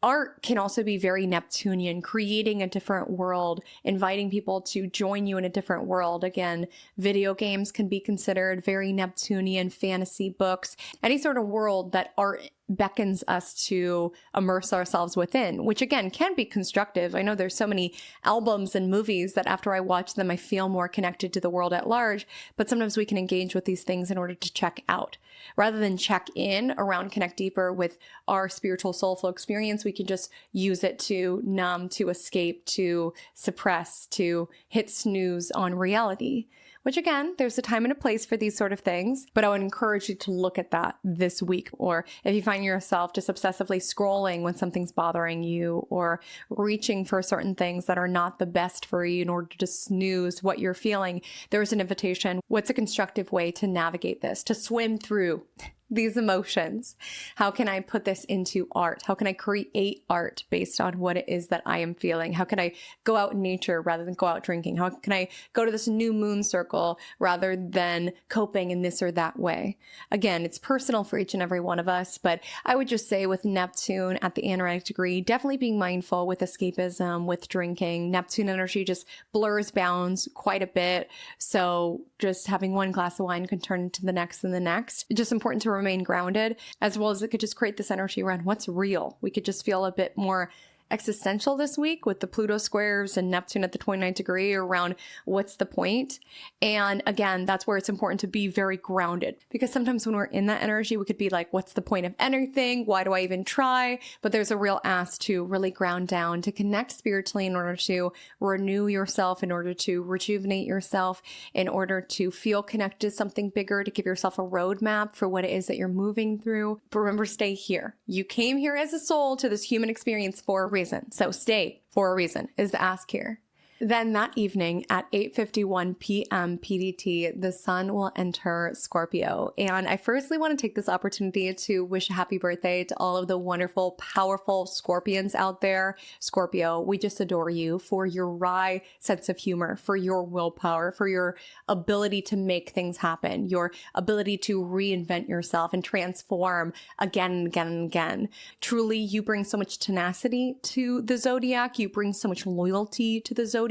Art can also be very Neptunian, creating a different world, inviting people to join you in a different world. Again, video games can be considered very Neptunian, fantasy books, any sort of world that art beckons us to immerse ourselves within, which again can be constructive. I know there's so many albums and movies that after I watch them, I feel more connected to the world at large, but sometimes we can engage with these things in order to check out. Rather than check in around connect deeper with our spiritual soulful experience, we can just use it to numb, to escape, to suppress, to hit snooze on reality, which again, there's a time and a place for these sort of things, but I would encourage you to look at that this week. Or if you find yourself just obsessively scrolling when something's bothering you, or reaching for certain things that are not the best for you in order to snooze what you're feeling, there's an invitation. What's a constructive way to navigate this, to swim through these emotions? How can I put this into art? How can I create art based on what it is that I am feeling? How can I go out in nature rather than go out drinking? How can I go to this new moon circle rather than coping in this or that way? Again, it's personal for each and every one of us, but I would just say with Neptune at the anaretic degree, definitely being mindful with escapism, with drinking. Neptune energy just blurs bounds quite a bit. So just having one glass of wine can turn into the next and the next. It's just important to remain grounded, as well as it could just create this energy around what's real. We could just feel a bit more existential this week with the Pluto squares and Neptune at the 29th degree around what's the point. And again, that's where it's important to be very grounded, because sometimes when we're in that energy, we could be like, what's the point of anything? Why do I even try? But there's a real ask to really ground down, to connect spiritually in order to renew yourself, in order to rejuvenate yourself, in order to feel connected to something bigger, to give yourself a roadmap for what it is that you're moving through. But remember, stay here. You came here as a soul to this human experience for a reason. So stay for a reason is the ask here. Then that evening at 8:51 p.m. PDT, the sun will enter Scorpio. And I firstly want to take this opportunity to wish a happy birthday to all of the wonderful, powerful Scorpions out there. Scorpio, we just adore you for your wry sense of humor, for your willpower, for your ability to make things happen, your ability to reinvent yourself and transform again and again and again. Truly, you bring so much tenacity to the zodiac. You bring so much loyalty to the zodiac.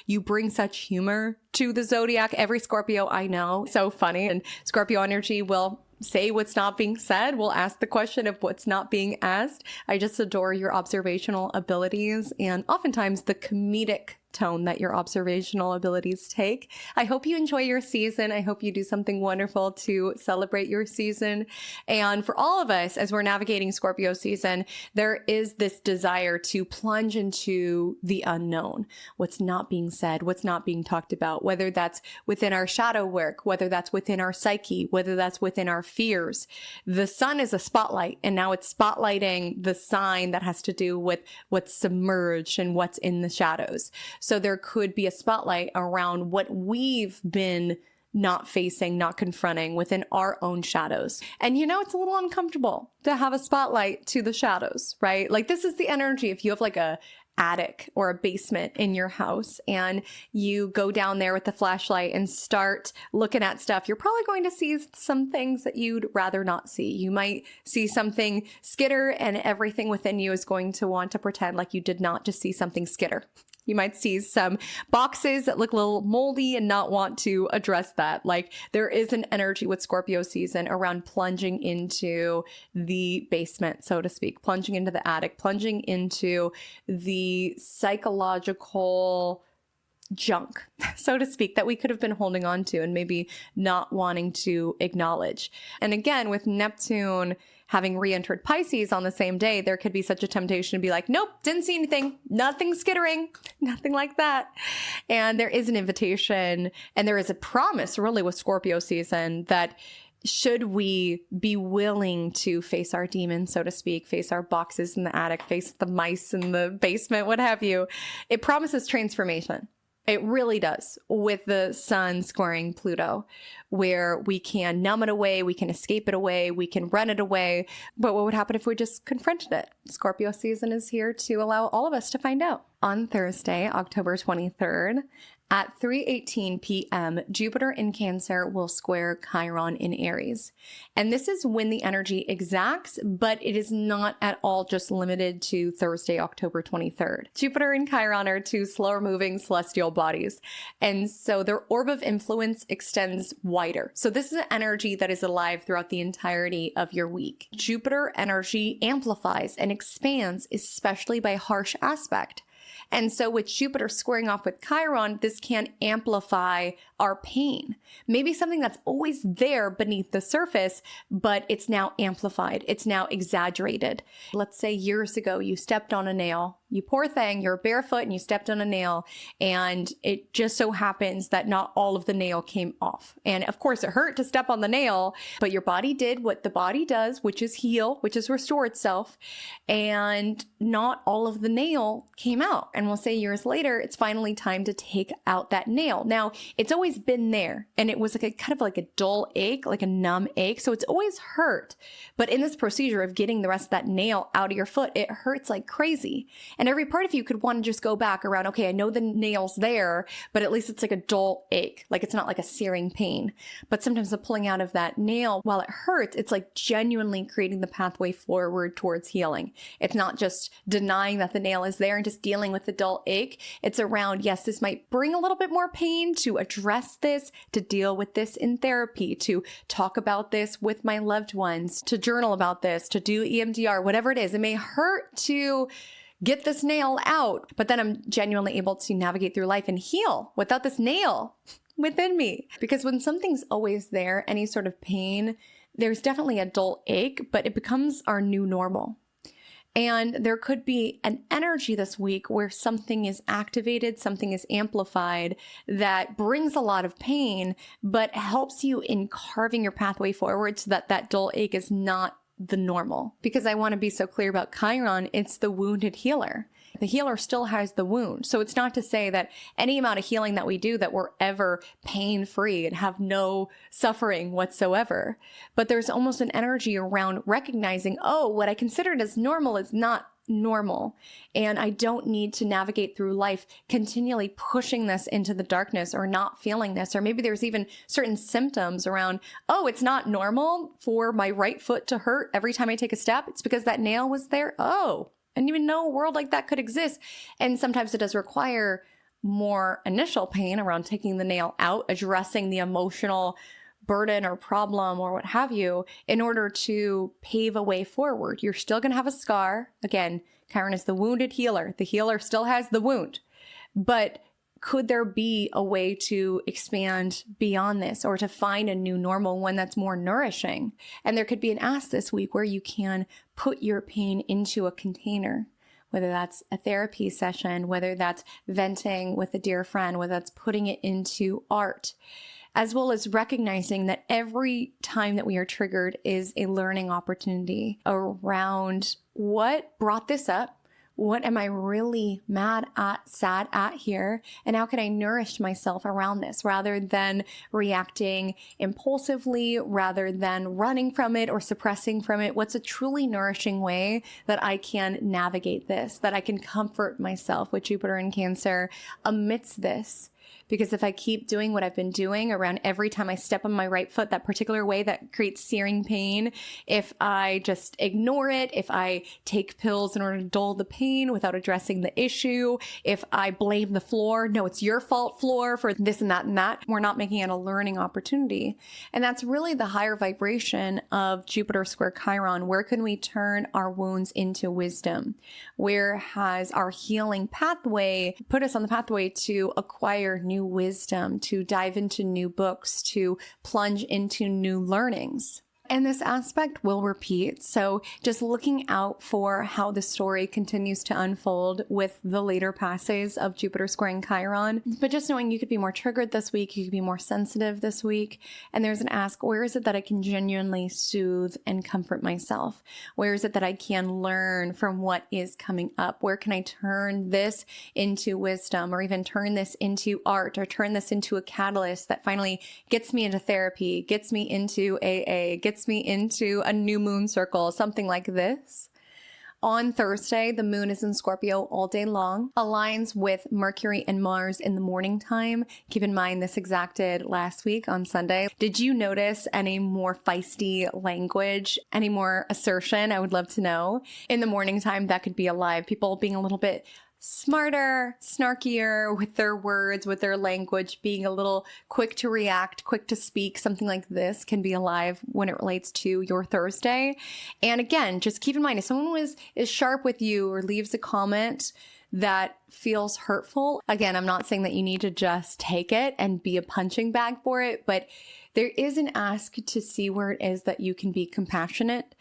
You bring such humor to the zodiac. Every Scorpio I know, so funny. And Scorpio energy will say what's not being said. We'll ask the question of what's not being asked. I just adore your observational abilities and oftentimes the comedic tone that your observational abilities take. I hope you enjoy your season. I hope you do something wonderful to celebrate your season. And for all of us, as we're navigating Scorpio season, there is this desire to plunge into the unknown, what's not being said, what's not being talked about, whether that's within our shadow work, whether that's within our psyche, whether that's within our fears. The sun is a spotlight, and now it's spotlighting the sign that has to do with what's submerged and what's in the shadows. So there could be a spotlight around what we've been not facing, not confronting within our own shadows. And you know, it's a little uncomfortable to have a spotlight to the shadows, right? Like this is the energy. If you have like a attic or a basement in your house and you go down there with the flashlight and start looking at stuff, you're probably going to see some things that you'd rather not see. You might see something skitter and everything within you is going to want to pretend like you did not just see something skitter. You might see some boxes that look a little moldy and not want to address that. Like there is an energy with Scorpio season around plunging into the basement, so to speak, plunging into the attic, plunging into the psychological junk, so to speak, that we could have been holding on to and maybe not wanting to acknowledge. And again, with Neptune having re-entered Pisces on the same day, there could be such a temptation to be like, nope, didn't see anything, nothing skittering, nothing like that. And there is an invitation and there is a promise really with Scorpio season that should we be willing to face our demons, so to speak, face our boxes in the attic, face the mice in the basement, what have you, it promises transformation. It really does, with the sun squaring Pluto, where we can numb it away, we can escape it away, we can run it away. But what would happen if we just confronted it? Scorpio season is here to allow all of us to find out. On Thursday, October 23rd, at 3:18 p.m., Jupiter in Cancer will square Chiron in Aries. And this is when the energy exacts, but it is not at all just limited to Thursday, October 23rd. Jupiter and Chiron are two slower moving celestial bodies. And so their orb of influence extends wider. So this is an energy that is alive throughout the entirety of your week. Jupiter energy amplifies and expands, especially by harsh aspect. And so with Jupiter squaring off with Chiron, this can amplify our pain. Maybe something that's always there beneath the surface, but it's now amplified. It's now exaggerated. Let's say years ago, you stepped on a nail You poor thing, you're barefoot and you stepped on a nail, and it just so happens that not all of the nail came off. And of course it hurt to step on the nail, but your body did what the body does, which is heal, which is restore itself. And not all of the nail came out. And we'll say years later, it's finally time to take out that nail. Now, it's always been there, and it was like a kind of like a dull ache, like a numb ache. So it's always hurt. But in this procedure of getting the rest of that nail out of your foot, it hurts like crazy. And every part of you could want to just go back around, okay, I know the nail's there, but at least it's like a dull ache. Like it's not like a searing pain. But sometimes the pulling out of that nail, while it hurts, it's like genuinely creating the pathway forward towards healing. It's not just denying that the nail is there and just dealing with the dull ache. It's around, yes, this might bring a little bit more pain, to address this, to deal with this in therapy, to talk about this with my loved ones, to journal about this, to do EMDR, whatever it is. It may hurt to get this nail out, but then I'm genuinely able to navigate through life and heal without this nail within me. Because when something's always there, any sort of pain, there's definitely a dull ache, but it becomes our new normal. And there could be an energy this week where something is activated, something is amplified that brings a lot of pain, but helps you in carving your pathway forward so that that dull ache is not the normal. Because I want to be so clear about Chiron, it's the wounded healer. The healer still has the wound. So it's not to say that any amount of healing that we do that we're ever pain-free and have no suffering whatsoever. But there's almost an energy around recognizing, oh, what I considered as normal is not normal. And I don't need to navigate through life continually pushing this into the darkness or not feeling this. Or maybe there's even certain symptoms around, oh, it's not normal for my right foot to hurt every time I take a step. It's because that nail was there. Oh, I didn't even know a world like that could exist. And sometimes it does require more initial pain around taking the nail out, addressing the emotional burden or problem or what have you, in order to pave a way forward. You're still going to have a scar. Again, Chiron is the wounded healer. The healer still has the wound. But could there be a way to expand beyond this, or to find a new normal, one that's more nourishing? And there could be an ask this week where you can put your pain into a container, whether that's a therapy session, whether that's venting with a dear friend, whether that's putting it into art, as well as recognizing that every time that we are triggered is a learning opportunity around what brought this up. What am I really mad at, sad at here? And how can I nourish myself around this rather than reacting impulsively, rather than running from it or suppressing from it? What's a truly nourishing way that I can navigate this, that I can comfort myself with Jupiter in Cancer amidst this? Because if I keep doing what I've been doing around every time I step on my right foot, that particular way that creates searing pain, if I just ignore it, if I take pills in order to dull the pain without addressing the issue, if I blame the floor, no, it's your fault, floor, for this and that, we're not making it a learning opportunity. And that's really the higher vibration of Jupiter square Chiron. Where can we turn our wounds into wisdom? Where has our healing pathway put us on the pathway to acquire new wisdom, to dive into new books, to plunge into new learnings? And this aspect will repeat. So just looking out for how the story continues to unfold with the later passes of Jupiter squaring Chiron. But just knowing you could be more triggered this week, you could be more sensitive this week. And there's an ask, where is it that I can genuinely soothe and comfort myself? Where is it that I can learn from what is coming up? Where can I turn this into wisdom, or even turn this into art, or turn this into a catalyst that finally gets me into therapy, gets me into AA, gets me into a new moon circle, something like this. On Thursday, the moon is in Scorpio all day long, aligns with Mercury and Mars in the morning time. Keep in mind this exacted last week on Sunday. Did you notice any more feisty language, any more assertion? I would love to know. In the morning time, that could be alive. People being a little bit smarter, snarkier with their words, with their language, being a little quick to react, quick to speak. Something like this can be alive when it relates to your Thursday. And again, just keep in mind, if someone is sharp with you or leaves a comment that feels hurtful, again, I'm not saying that you need to just take it and be a punching bag for it, but there is an ask to see where it is that you can be compassionate.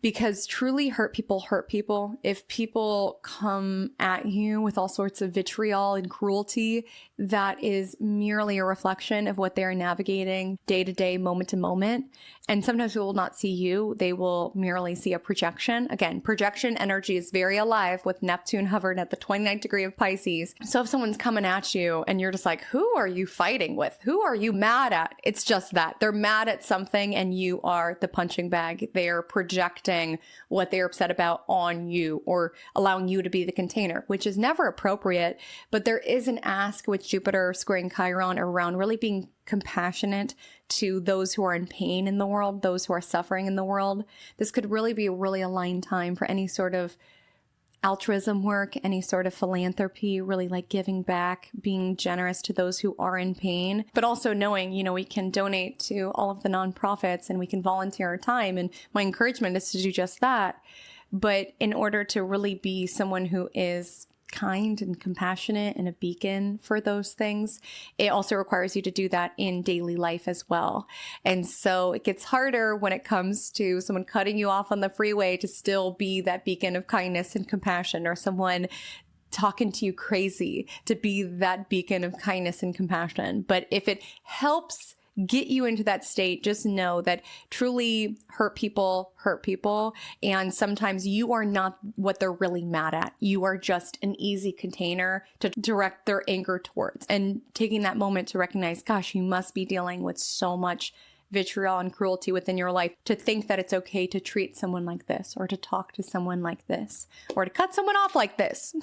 Because truly hurt people. If people come at you with all sorts of vitriol and cruelty, that is merely a reflection of what they're navigating day to day, moment to moment. And sometimes people will not see you. They will merely see a projection. Again, projection energy is very alive with Neptune hovered at the 29th degree of Pisces. So if someone's coming at you and you're just like, who are you fighting with? Who are you mad at? It's just that. They're mad at something and you are the punching bag. They're projecting what they're upset about on you or allowing you to be the container, which is never appropriate. But there is an ask with Jupiter squaring Chiron around really being compassionate to those who are in pain in the world, those who are suffering in the world. This could really be a really aligned time for any sort of altruism work, any sort of philanthropy, really like giving back, being generous to those who are in pain, but also knowing, we can donate to all of the nonprofits and we can volunteer our time. And my encouragement is to do just that. But in order to really be someone who is kind and compassionate and a beacon for those things, it also requires you to do that in daily life as well. And so it gets harder when it comes to someone cutting you off on the freeway to still be that beacon of kindness and compassion, or someone talking to you crazy to be that beacon of kindness and compassion. But if it helps get you into that state, just know that truly hurt people. And sometimes you are not what they're really mad at. You are just an easy container to direct their anger towards. And taking that moment to recognize, gosh, you must be dealing with so much vitriol and cruelty within your life to think that it's okay to treat someone like this, or to talk to someone like this, or to cut someone off like this.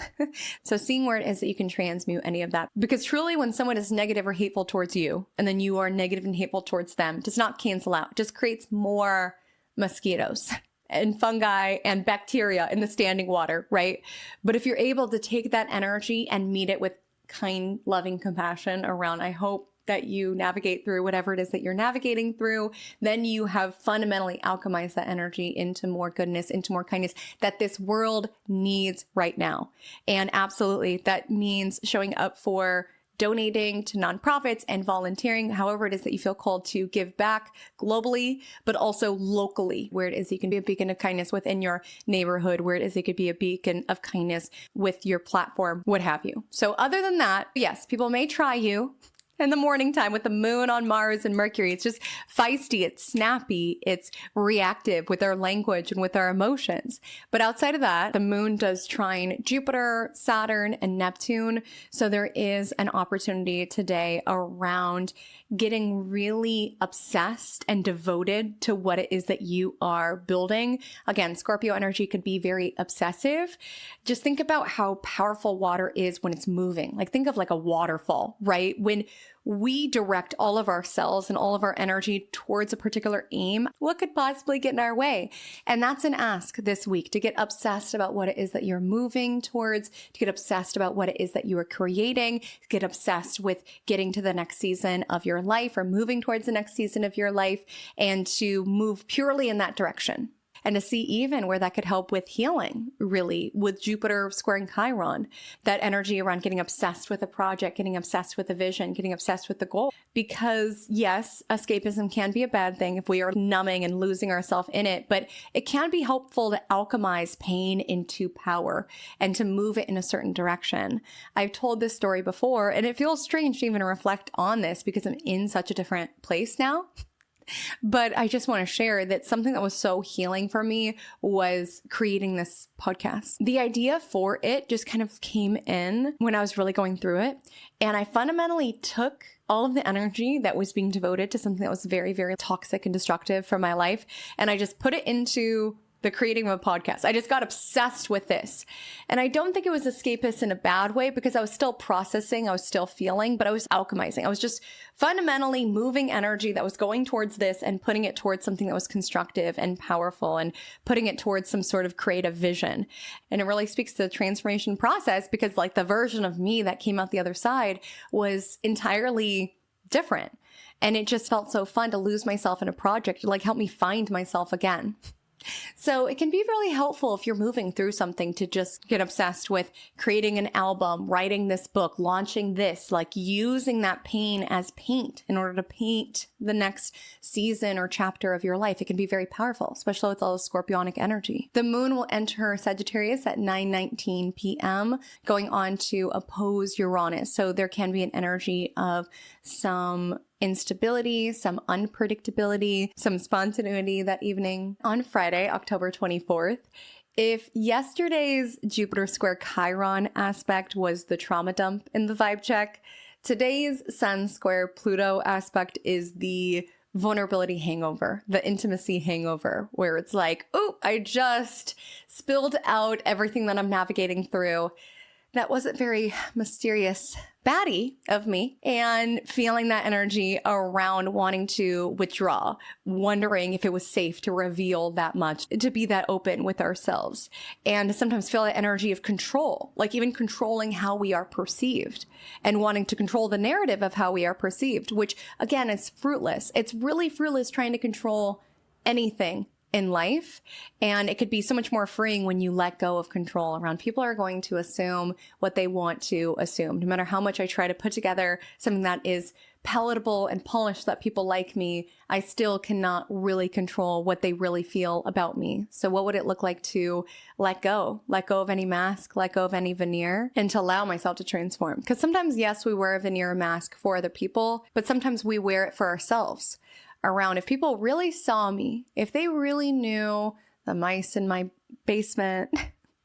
So seeing where it is that you can transmute any of that. Because truly when someone is negative or hateful towards you, and then you are negative and hateful towards them, does not cancel out. It just creates more mosquitoes and fungi and bacteria in the standing water, right? But if you're able to take that energy and meet it with kind, loving compassion around, I hope that you navigate through whatever it is that you're navigating through, then you have fundamentally alchemized that energy into more goodness, into more kindness that this world needs right now. And absolutely, that means showing up for donating to nonprofits and volunteering, however it is that you feel called to give back globally, but also locally, where it is you can be a beacon of kindness within your neighborhood, where it is you could be a beacon of kindness with your platform, what have you. So other than that, yes, people may try you in the morning time with the moon on Mars and Mercury. It's just feisty, it's snappy, it's reactive with our language and with our emotions. But outside of that, the moon does trine Jupiter, Saturn, and Neptune. So there is an opportunity today around getting really obsessed and devoted to what it is that you are building. Again, Scorpio energy could be very obsessive. Just think about how powerful water is when it's moving. Like think of like a waterfall, right? When we direct all of our cells and all of our energy towards a particular aim, what could possibly get in our way? And that's an ask this week, to get obsessed about what it is that you're moving towards, to get obsessed about what it is that you are creating, to get obsessed with getting to the next season of your life or moving towards the next season of your life, and to move purely in that direction. And to see even where that could help with healing, really, with Jupiter squaring Chiron, that energy around getting obsessed with a project, getting obsessed with a vision, getting obsessed with the goal. Because yes, escapism can be a bad thing if we are numbing and losing ourselves in it, but it can be helpful to alchemize pain into power and to move it in a certain direction. I've told this story before, and it feels strange to even reflect on this because I'm in such a different place now. But I just want to share that something that was so healing for me was creating this podcast. The idea for it just kind of came in when I was really going through it. And I fundamentally took all of the energy that was being devoted to something that was very, very toxic and destructive for my life, and I just put it into the creating of a podcast. I just got obsessed with this. And I don't think it was escapist in a bad way, because I was still processing, I was still feeling, but I was alchemizing. I was just fundamentally moving energy that was going towards this and putting it towards something that was constructive and powerful, and putting it towards some sort of creative vision. And it really speaks to the transformation process, because like the version of me that came out the other side was entirely different. And it just felt so fun to lose myself in a project, to like help me find myself again. So it can be really helpful if you're moving through something to just get obsessed with creating an album, writing this book, launching this, like using that pain as paint in order to paint the next season or chapter of your life. It can be very powerful, especially with all the Scorpionic energy. The moon will enter Sagittarius at 9:19 p.m., going on to oppose Uranus. So there can be an energy of some instability, some unpredictability, some spontaneity that evening. On Friday, October 24th, if yesterday's Jupiter square Chiron aspect was the trauma dump in the vibe check, today's Sun square Pluto aspect is the vulnerability hangover, the intimacy hangover, where it's like, oh, I just spilled out everything that I'm navigating through. That wasn't very mysterious baddie of me, and feeling that energy around wanting to withdraw, wondering if it was safe to reveal that much, to be that open with ourselves, and sometimes feel that energy of control, like even controlling how we are perceived and wanting to control the narrative of how we are perceived, which again is fruitless. It's really fruitless trying to control anything in life. And it could be so much more freeing when you let go of control around. People are going to assume what they want to assume. No matter how much I try to put together something that is palatable and polished that people like me, I still cannot really control what they really feel about me. So what would it look like to let go of any mask, let go of any veneer, and to allow myself to transform? Because sometimes, yes, we wear a veneer or mask for other people, but sometimes we wear it for ourselves. Around if people really saw me, if they really knew the mice in my basement,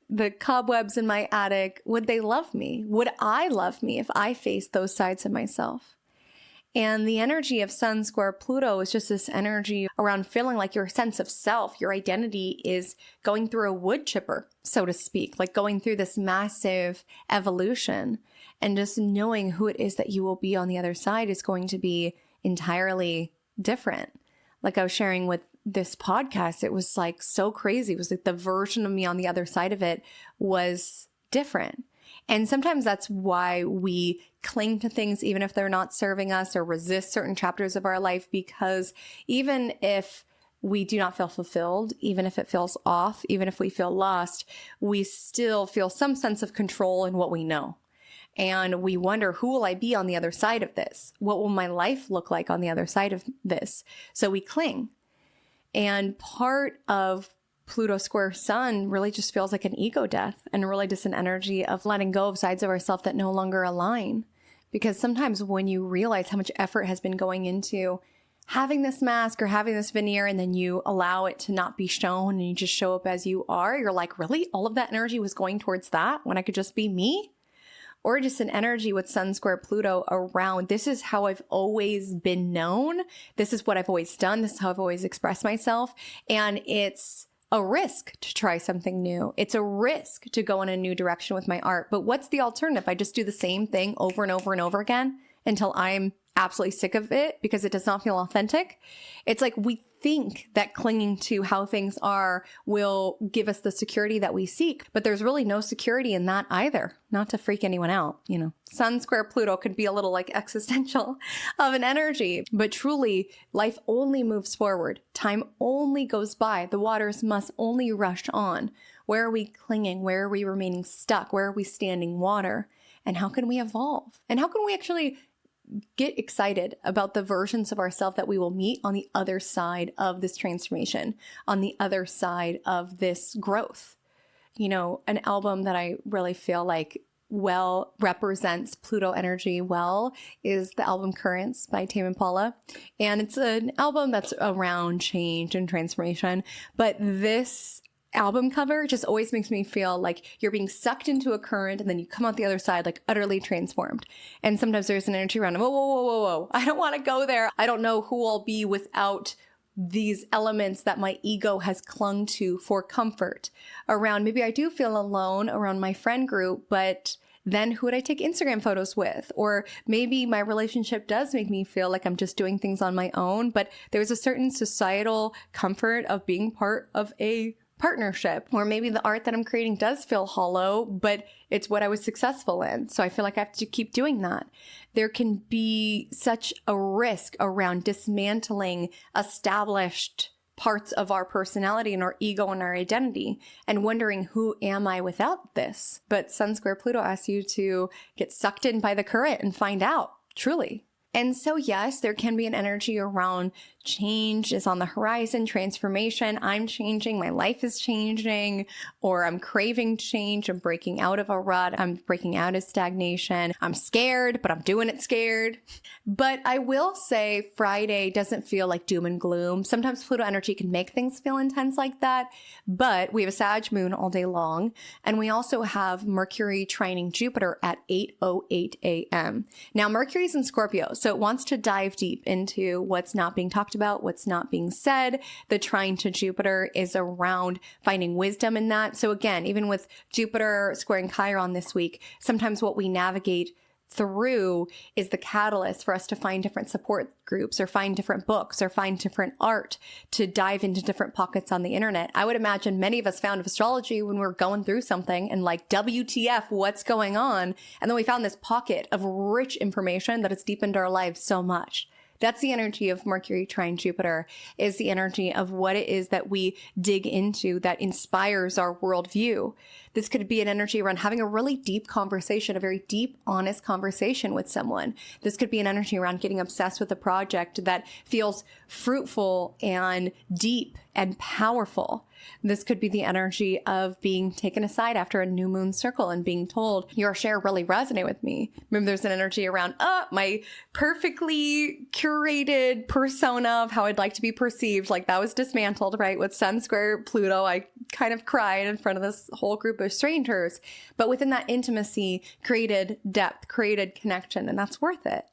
the cobwebs in my attic, would they love me? Would I love me if I faced those sides of myself? And the energy of Sun square Pluto is just this energy around feeling like your sense of self, your identity is going through a wood chipper, so to speak, like going through this massive evolution, and just knowing who it is that you will be on the other side is going to be entirely different. Like I was sharing with this podcast, it was like so crazy. It was like the version of me on the other side of it was different. And sometimes that's why we cling to things, even if they're not serving us, or resist certain chapters of our life, because even if we do not feel fulfilled, even if it feels off, even if we feel lost, we still feel some sense of control in what we know. And we wonder, who will I be on the other side of this? What will my life look like on the other side of this? So we cling. And part of Pluto square Sun really just feels like an ego death, and really just an energy of letting go of sides of ourselves that no longer align. Because sometimes when you realize how much effort has been going into having this mask or having this veneer, and then you allow it to not be shown and you just show up as you are, you're like, really? All of that energy was going towards that when I could just be me? Or just an energy with Sun square Pluto around, this is how I've always been known. This is what I've always done. This is how I've always expressed myself. And it's a risk to try something new. It's a risk to go in a new direction with my art. But what's the alternative? I just do the same thing over and over and over again until I'm absolutely sick of it because it does not feel authentic. It's like we think that clinging to how things are will give us the security that we seek, but there's really no security in that either. Not to freak anyone out, you know. Sun square Pluto could be a little like existential of an energy, but truly life only moves forward. Time only goes by. The waters must only rush on. Where are we clinging? Where are we remaining stuck? Where are we standing water? And how can we evolve? And how can we actually get excited about the versions of ourselves that we will meet on the other side of this transformation, on the other side of this growth? You know, an album that I really feel like well represents Pluto energy well is the album Currents by Tame Impala. And it's an album that's around change and transformation. But this album cover just always makes me feel like you're being sucked into a current and then you come out the other side like utterly transformed. And sometimes there's an energy around, whoa, whoa, whoa, whoa, whoa. I don't want to go there. I don't know who I'll be without these elements that my ego has clung to for comfort around. Maybe I do feel alone around my friend group, but then who would I take Instagram photos with? Or maybe my relationship does make me feel like I'm just doing things on my own, but there's a certain societal comfort of being part of a partnership. Or maybe the art that I'm creating does feel hollow, but it's what I was successful in. So I feel like I have to keep doing that. There can be such a risk around dismantling established parts of our personality and our ego and our identity and wondering, who am I without this? But Sun square Pluto asks you to get sucked in by the current and find out, truly. And so, yes, there can be an energy around change is on the horizon, transformation. I'm changing, my life is changing, or I'm craving change. I'm breaking out of a rut. I'm breaking out of stagnation. I'm scared, but I'm doing it scared. But I will say Friday doesn't feel like doom and gloom. Sometimes Pluto energy can make things feel intense like that, but we have a Sag moon all day long. And we also have Mercury trining Jupiter at 8:08 a.m. Now, Mercury's in Scorpio, so it wants to dive deep into what's not being talked about, what's not being said. The trine to Jupiter is around finding wisdom in that. So again, even with Jupiter squaring Chiron this week, sometimes what we navigate through is the catalyst for us to find different support groups or find different books or find different art to dive into different pockets on the internet. I would imagine many of us found astrology when we were going through something and like, WTF, what's going on? And then we found this pocket of rich information that has deepened our lives so much. That's the energy of Mercury trine Jupiter, is the energy of what it is that we dig into that inspires our worldview. This could be an energy around having a really deep conversation, a very deep, honest conversation with someone. This could be an energy around getting obsessed with a project that feels fruitful and deep and powerful. This could be the energy of being taken aside after a new moon circle and being told, your share really resonated with me. Maybe there's an energy around, my perfectly curated persona of how I'd like to be perceived. Like that was dismantled, right? With Sun square Pluto, I kind of cried in front of this whole group of strangers. But within that intimacy, created depth, created connection, and that's worth it.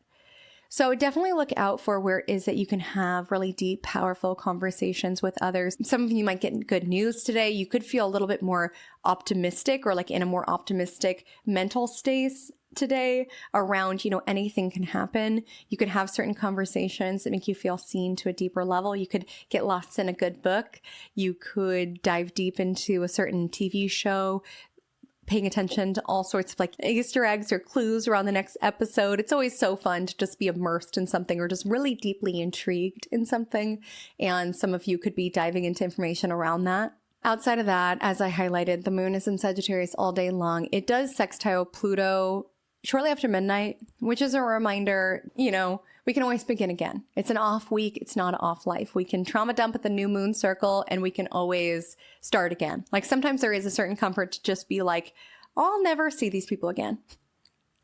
So definitely look out for where it is that you can have really deep, powerful conversations with others. Some of you might get good news today. You could feel a little bit more optimistic or like in a more optimistic mental space today around, anything can happen. You could have certain conversations that make you feel seen to a deeper level. You could get lost in a good book. You could dive deep into a certain TV show, paying attention to all sorts of like Easter eggs or clues around the next episode. It's always so fun to just be immersed in something or just really deeply intrigued in something. And some of you could be diving into information around that. Outside of that, as I highlighted, the moon is in Sagittarius all day long. It does sextile Pluto shortly after midnight, which is a reminder, we can always begin again. It's an off week. It's not an off life. We can trauma dump at the new moon circle and we can always start again. Like sometimes there is a certain comfort to just be like, I'll never see these people again.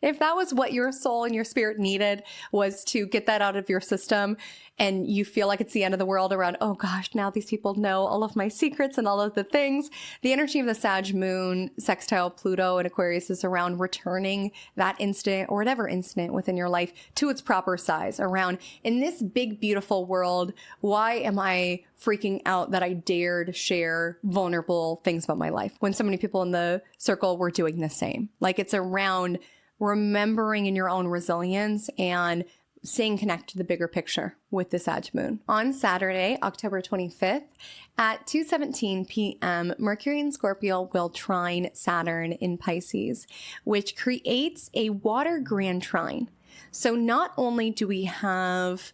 If that was what your soul and your spirit needed, was to get that out of your system and you feel like it's the end of the world around, oh gosh, now these people know all of my secrets and all of the things. The energy of the Sag moon sextile Pluto and Aquarius is around returning that incident or whatever incident within your life to its proper size, around in this big, beautiful world, why am I freaking out that I dared share vulnerable things about my life when so many people in the circle were doing the same? Like it's around remembering in your own resilience and staying connected to the bigger picture with the Sag moon. On Saturday, October 25th at 2:17 p.m., Mercury in Scorpio will trine Saturn in Pisces, which creates a water grand trine. So not only do we have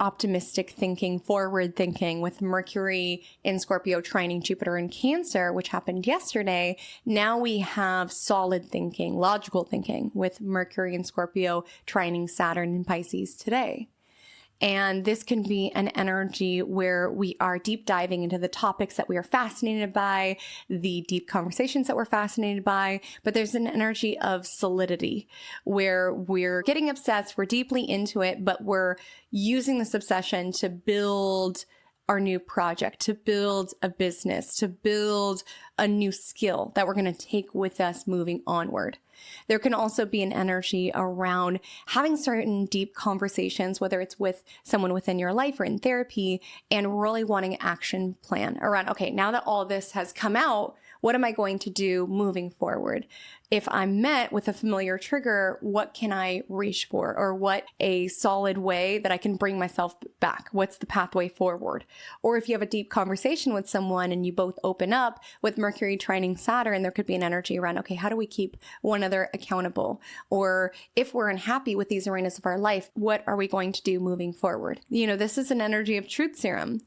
optimistic thinking, forward thinking with Mercury in Scorpio trining Jupiter in Cancer, which happened yesterday. Now we have solid thinking, logical thinking with Mercury in Scorpio trining Saturn in Pisces today. And this can be an energy where we are deep diving into the topics that we are fascinated by, the deep conversations that we're fascinated by. But there's an energy of solidity where we're getting obsessed, we're deeply into it, but we're using this obsession to build our new project, to build a business, to build a new skill that we're going to take with us moving onward. There can also be an energy around having certain deep conversations, whether it's with someone within your life or in therapy, and really wanting an action plan around, okay, now that all this has come out, what am I going to do moving forward? If I'm met with a familiar trigger, what can I reach for? Or what a solid way that I can bring myself back? What's the pathway forward? Or if you have a deep conversation with someone and you both open up with Mercury trining Saturn, there could be an energy around, okay, how do we keep one another accountable? Or if we're unhappy with these arenas of our life, what are we going to do moving forward? This is an energy of truth serum.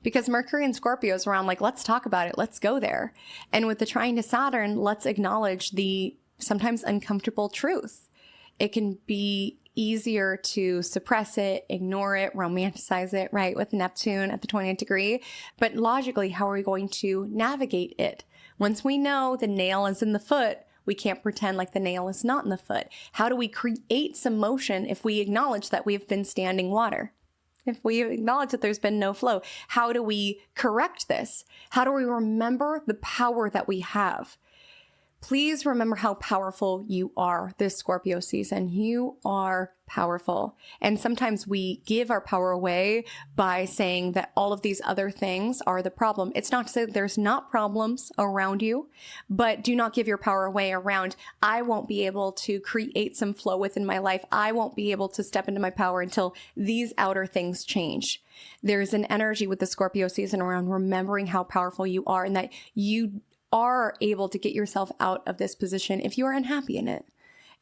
because Mercury in Scorpio is around like, let's talk about it. Let's go there. And with the trine to Saturn, let's acknowledge the sometimes uncomfortable truth. It can be easier to suppress it, ignore it, romanticize it, right? With Neptune at the 20th degree. But logically, how are we going to navigate it? Once we know the nail is in the foot, we can't pretend like the nail is not in the foot. How do we create some motion if we acknowledge that we've been standing water? If we acknowledge that there's been no flow, how do we correct this? How do we remember the power that we have? Please remember how powerful you are this Scorpio season. You are powerful. And sometimes we give our power away by saying that all of these other things are the problem. It's not to say that there's not problems around you, but do not give your power away around, I won't be able to create some flow within my life. I won't be able to step into my power until these outer things change. There's an energy with the Scorpio season around remembering how powerful you are and that you are able to get yourself out of this position if you are unhappy in it.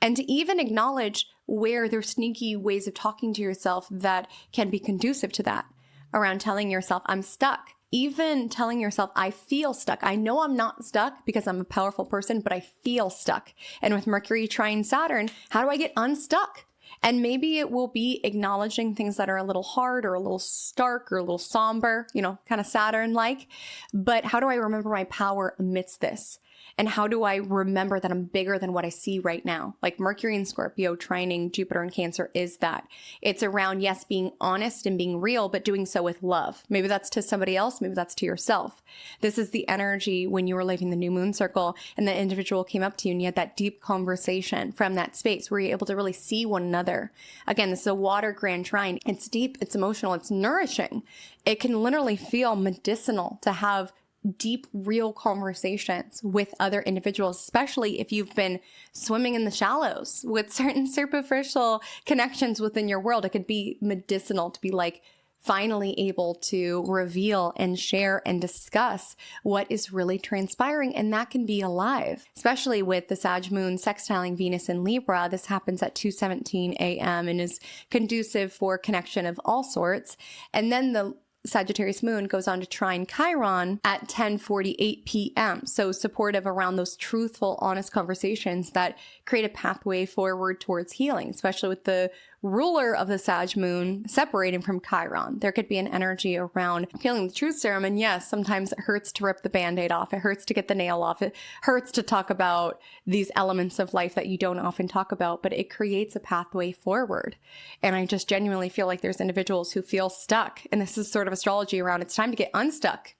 And to even acknowledge where there's sneaky ways of talking to yourself that can be conducive to that, around telling yourself, I'm stuck. Even telling yourself, I feel stuck. I know I'm not stuck because I'm a powerful person, but I feel stuck. And with Mercury trine Saturn, how do I get unstuck? And maybe it will be acknowledging things that are a little hard or a little stark or a little somber, kind of Saturn-like. But how do I remember my power amidst this? And how do I remember that I'm bigger than what I see right now? Like Mercury in Scorpio trining Jupiter in Cancer is that. It's around, yes, being honest and being real, but doing so with love. Maybe that's to somebody else. Maybe that's to yourself. This is the energy when you were leaving the new moon circle and the individual came up to you and you had that deep conversation from that space where you're able to really see one another. Again, this is a water grand trine. It's deep, it's emotional, it's nourishing. It can literally feel medicinal to have deep, real conversations with other individuals, especially if you've been swimming in the shallows with certain superficial connections within your world. It could be medicinal to be like finally able to reveal and share and discuss what is really transpiring. And that can be alive, especially with the Sag moon sextiling Venus in Libra. This happens at 2:17 a.m. and is conducive for connection of all sorts. And then the Sagittarius moon goes on to trine Chiron at 10:48 p.m. So supportive around those truthful, honest conversations that create a pathway forward towards healing, especially with the ruler of the Sag moon separating from Chiron. There could be an energy around healing the truth serum. And yes, sometimes it hurts to rip the Band-Aid off. It hurts to get the nail off. It hurts to talk about these elements of life that you don't often talk about, but it creates a pathway forward. And I just genuinely feel like there's individuals who feel stuck. And this is sort of astrology around it's time to get unstuck.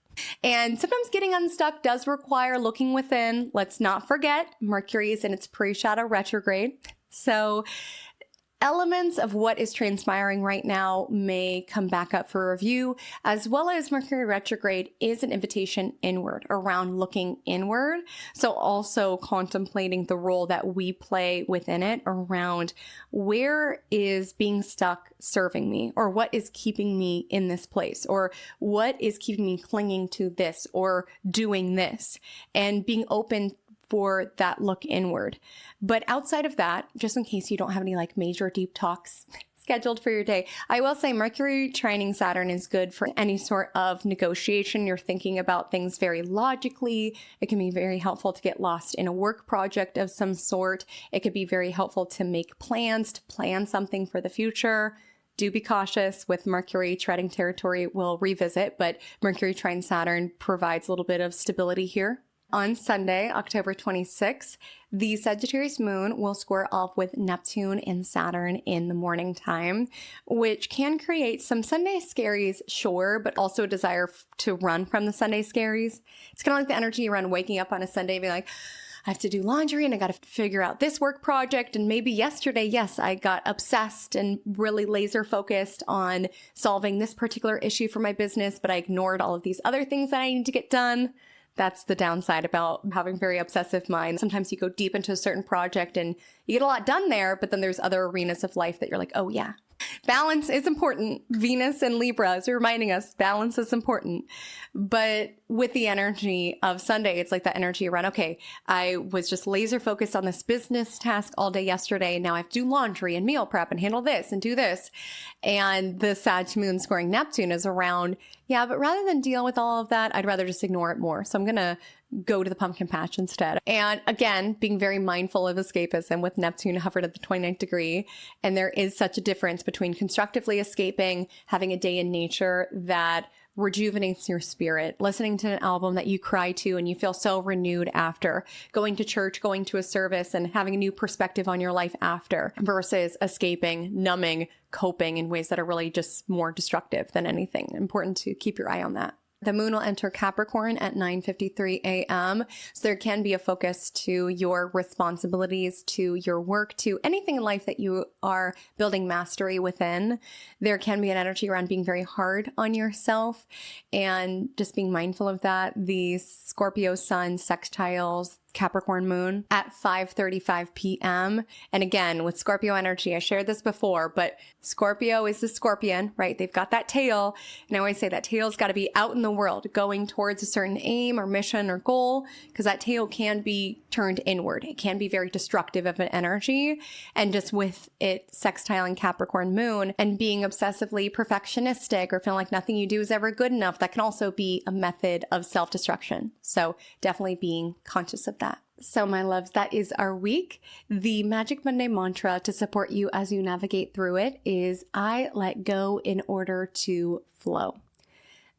And sometimes getting unstuck does require looking within. Let's not forget Mercury is in its pre-shadow retrograde. So elements of what is transpiring right now may come back up for review, as well as Mercury retrograde is an invitation inward around looking inward. So also contemplating the role that we play within it around where is being stuck serving me, or what is keeping me in this place, or what is keeping me clinging to this or doing this, and being open for that look inward. But outside of that, just in case you don't have any like major deep talks scheduled for your day, I will say Mercury trining Saturn is good for any sort of negotiation. You're thinking about things very logically. It can be very helpful to get lost in a work project of some sort. It could be very helpful to make plans, to plan something for the future. Do be cautious with Mercury treading territory. We'll revisit, but Mercury trine Saturn provides a little bit of stability here. On Sunday, October 26th, the Sagittarius moon will square off with Neptune and Saturn in the morning time, which can create some Sunday scaries, sure, but also a desire to run from the Sunday scaries. It's kind of like the energy around waking up on a Sunday and being like, I have to do laundry and I got to figure out this work project. And maybe yesterday, yes, I got obsessed and really laser focused on solving this particular issue for my business, but I ignored all of these other things that I need to get done. That's the downside about having very obsessive mind. Sometimes you go deep into a certain project and you get a lot done there, but then there's other arenas of life that you're like, oh yeah, balance is important. Venus and Libra is reminding us balance is important. But with the energy of Sunday, it's like that energy around, okay, I was just laser focused on this business task all day yesterday. Now I have to do laundry and meal prep and handle this and do this. And the Sag moon scoring Neptune is around, yeah, but rather than deal with all of that, I'd rather just ignore it more. So I'm going to go to the pumpkin patch instead. And again, being very mindful of escapism with Neptune hovered at the 29th degree. And there is such a difference between constructively escaping, having a day in nature that rejuvenates your spirit, listening to an album that you cry to and you feel so renewed after, going to church, going to a service and having a new perspective on your life after, versus escaping, numbing, coping in ways that are really just more destructive than anything. Important to keep your eye on that. The moon will enter Capricorn at 9:53 a.m. So there can be a focus to your responsibilities, to your work, to anything in life that you are building mastery within. There can be an energy around being very hard on yourself and just being mindful of that. The Scorpio sun sextiles Capricorn moon at 5:35 p.m. And again, with Scorpio energy, I shared this before, but Scorpio is the scorpion, right? They've got that tail. And I always say that tail's got to be out in the world, going towards a certain aim or mission or goal, because that tail can be turned inward. It can be very destructive of an energy. And just with it sextiling Capricorn moon and being obsessively perfectionistic or feeling like nothing you do is ever good enough, that can also be a method of self-destruction. So definitely being conscious of that. So my loves, that is our week. The Magic Monday mantra to support you as you navigate through it is I let go in order to flow.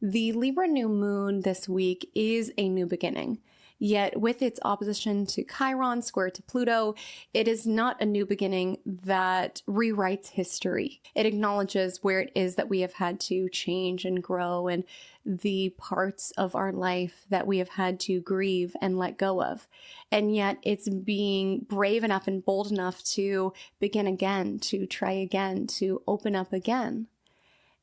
The Libra new moon this week is a new beginning. Yet with its opposition to Chiron square to Pluto, it is not a new beginning that rewrites history. It acknowledges where it is that we have had to change and grow and the parts of our life that we have had to grieve and let go of. And yet it's being brave enough and bold enough to begin again, to try again, to open up again.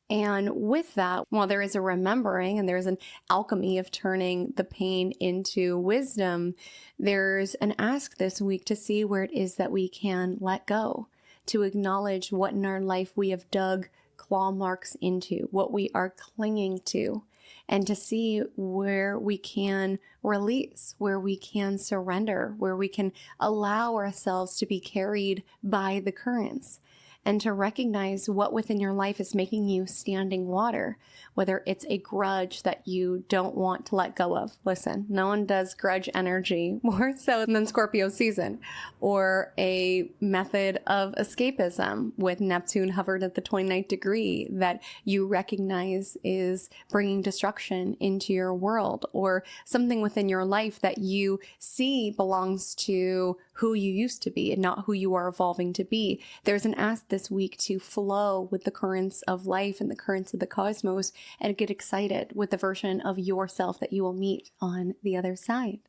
And with that, while there is a remembering and there's an alchemy of turning the pain into wisdom, there's an ask this week to see where it is that we can let go, to acknowledge what in our life we have dug claw marks into, what we are clinging to, and to see where we can release, where we can surrender, where we can allow ourselves to be carried by the currents. And to recognize what within your life is making you standing water, whether it's a grudge that you don't want to let go of. Listen, no one does grudge energy more so than Scorpio season, or a method of escapism with Neptune hovered at the 29th degree that you recognize is bringing destruction into your world, or something within your life that you see belongs to who you used to be and not who you are evolving to be. There's an ask this week to flow with the currents of life and the currents of the cosmos and get excited with the version of yourself that you will meet on the other side.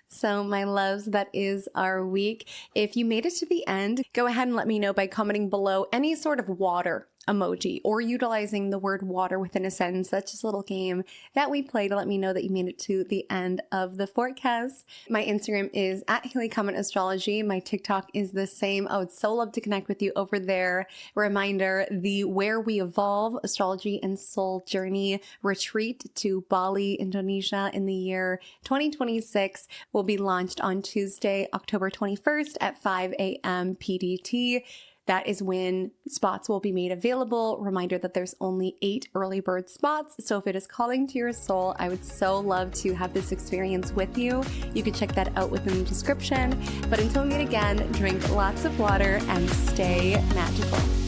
So my loves, that is our week. If you made it to the end, go ahead and let me know by commenting below any sort of water emoji or utilizing the word water within a sentence. That's just a little game that we play to let me know that you made it to the end of the forecast. My Instagram is at Haley Comet Astrology. My TikTok is the same. I would so love to connect with you over there. Reminder, the Where We Evolve Astrology and Soul Journey retreat to Bali, Indonesia in the year 2026 will be launched on Tuesday, October 21st at 5 a.m. PDT. That is when spots will be made available. Reminder that there's only 8 early bird spots. So if it is calling to your soul, I would so love to have this experience with you. You can check that out within the description. But until we meet again, drink lots of water and stay magical.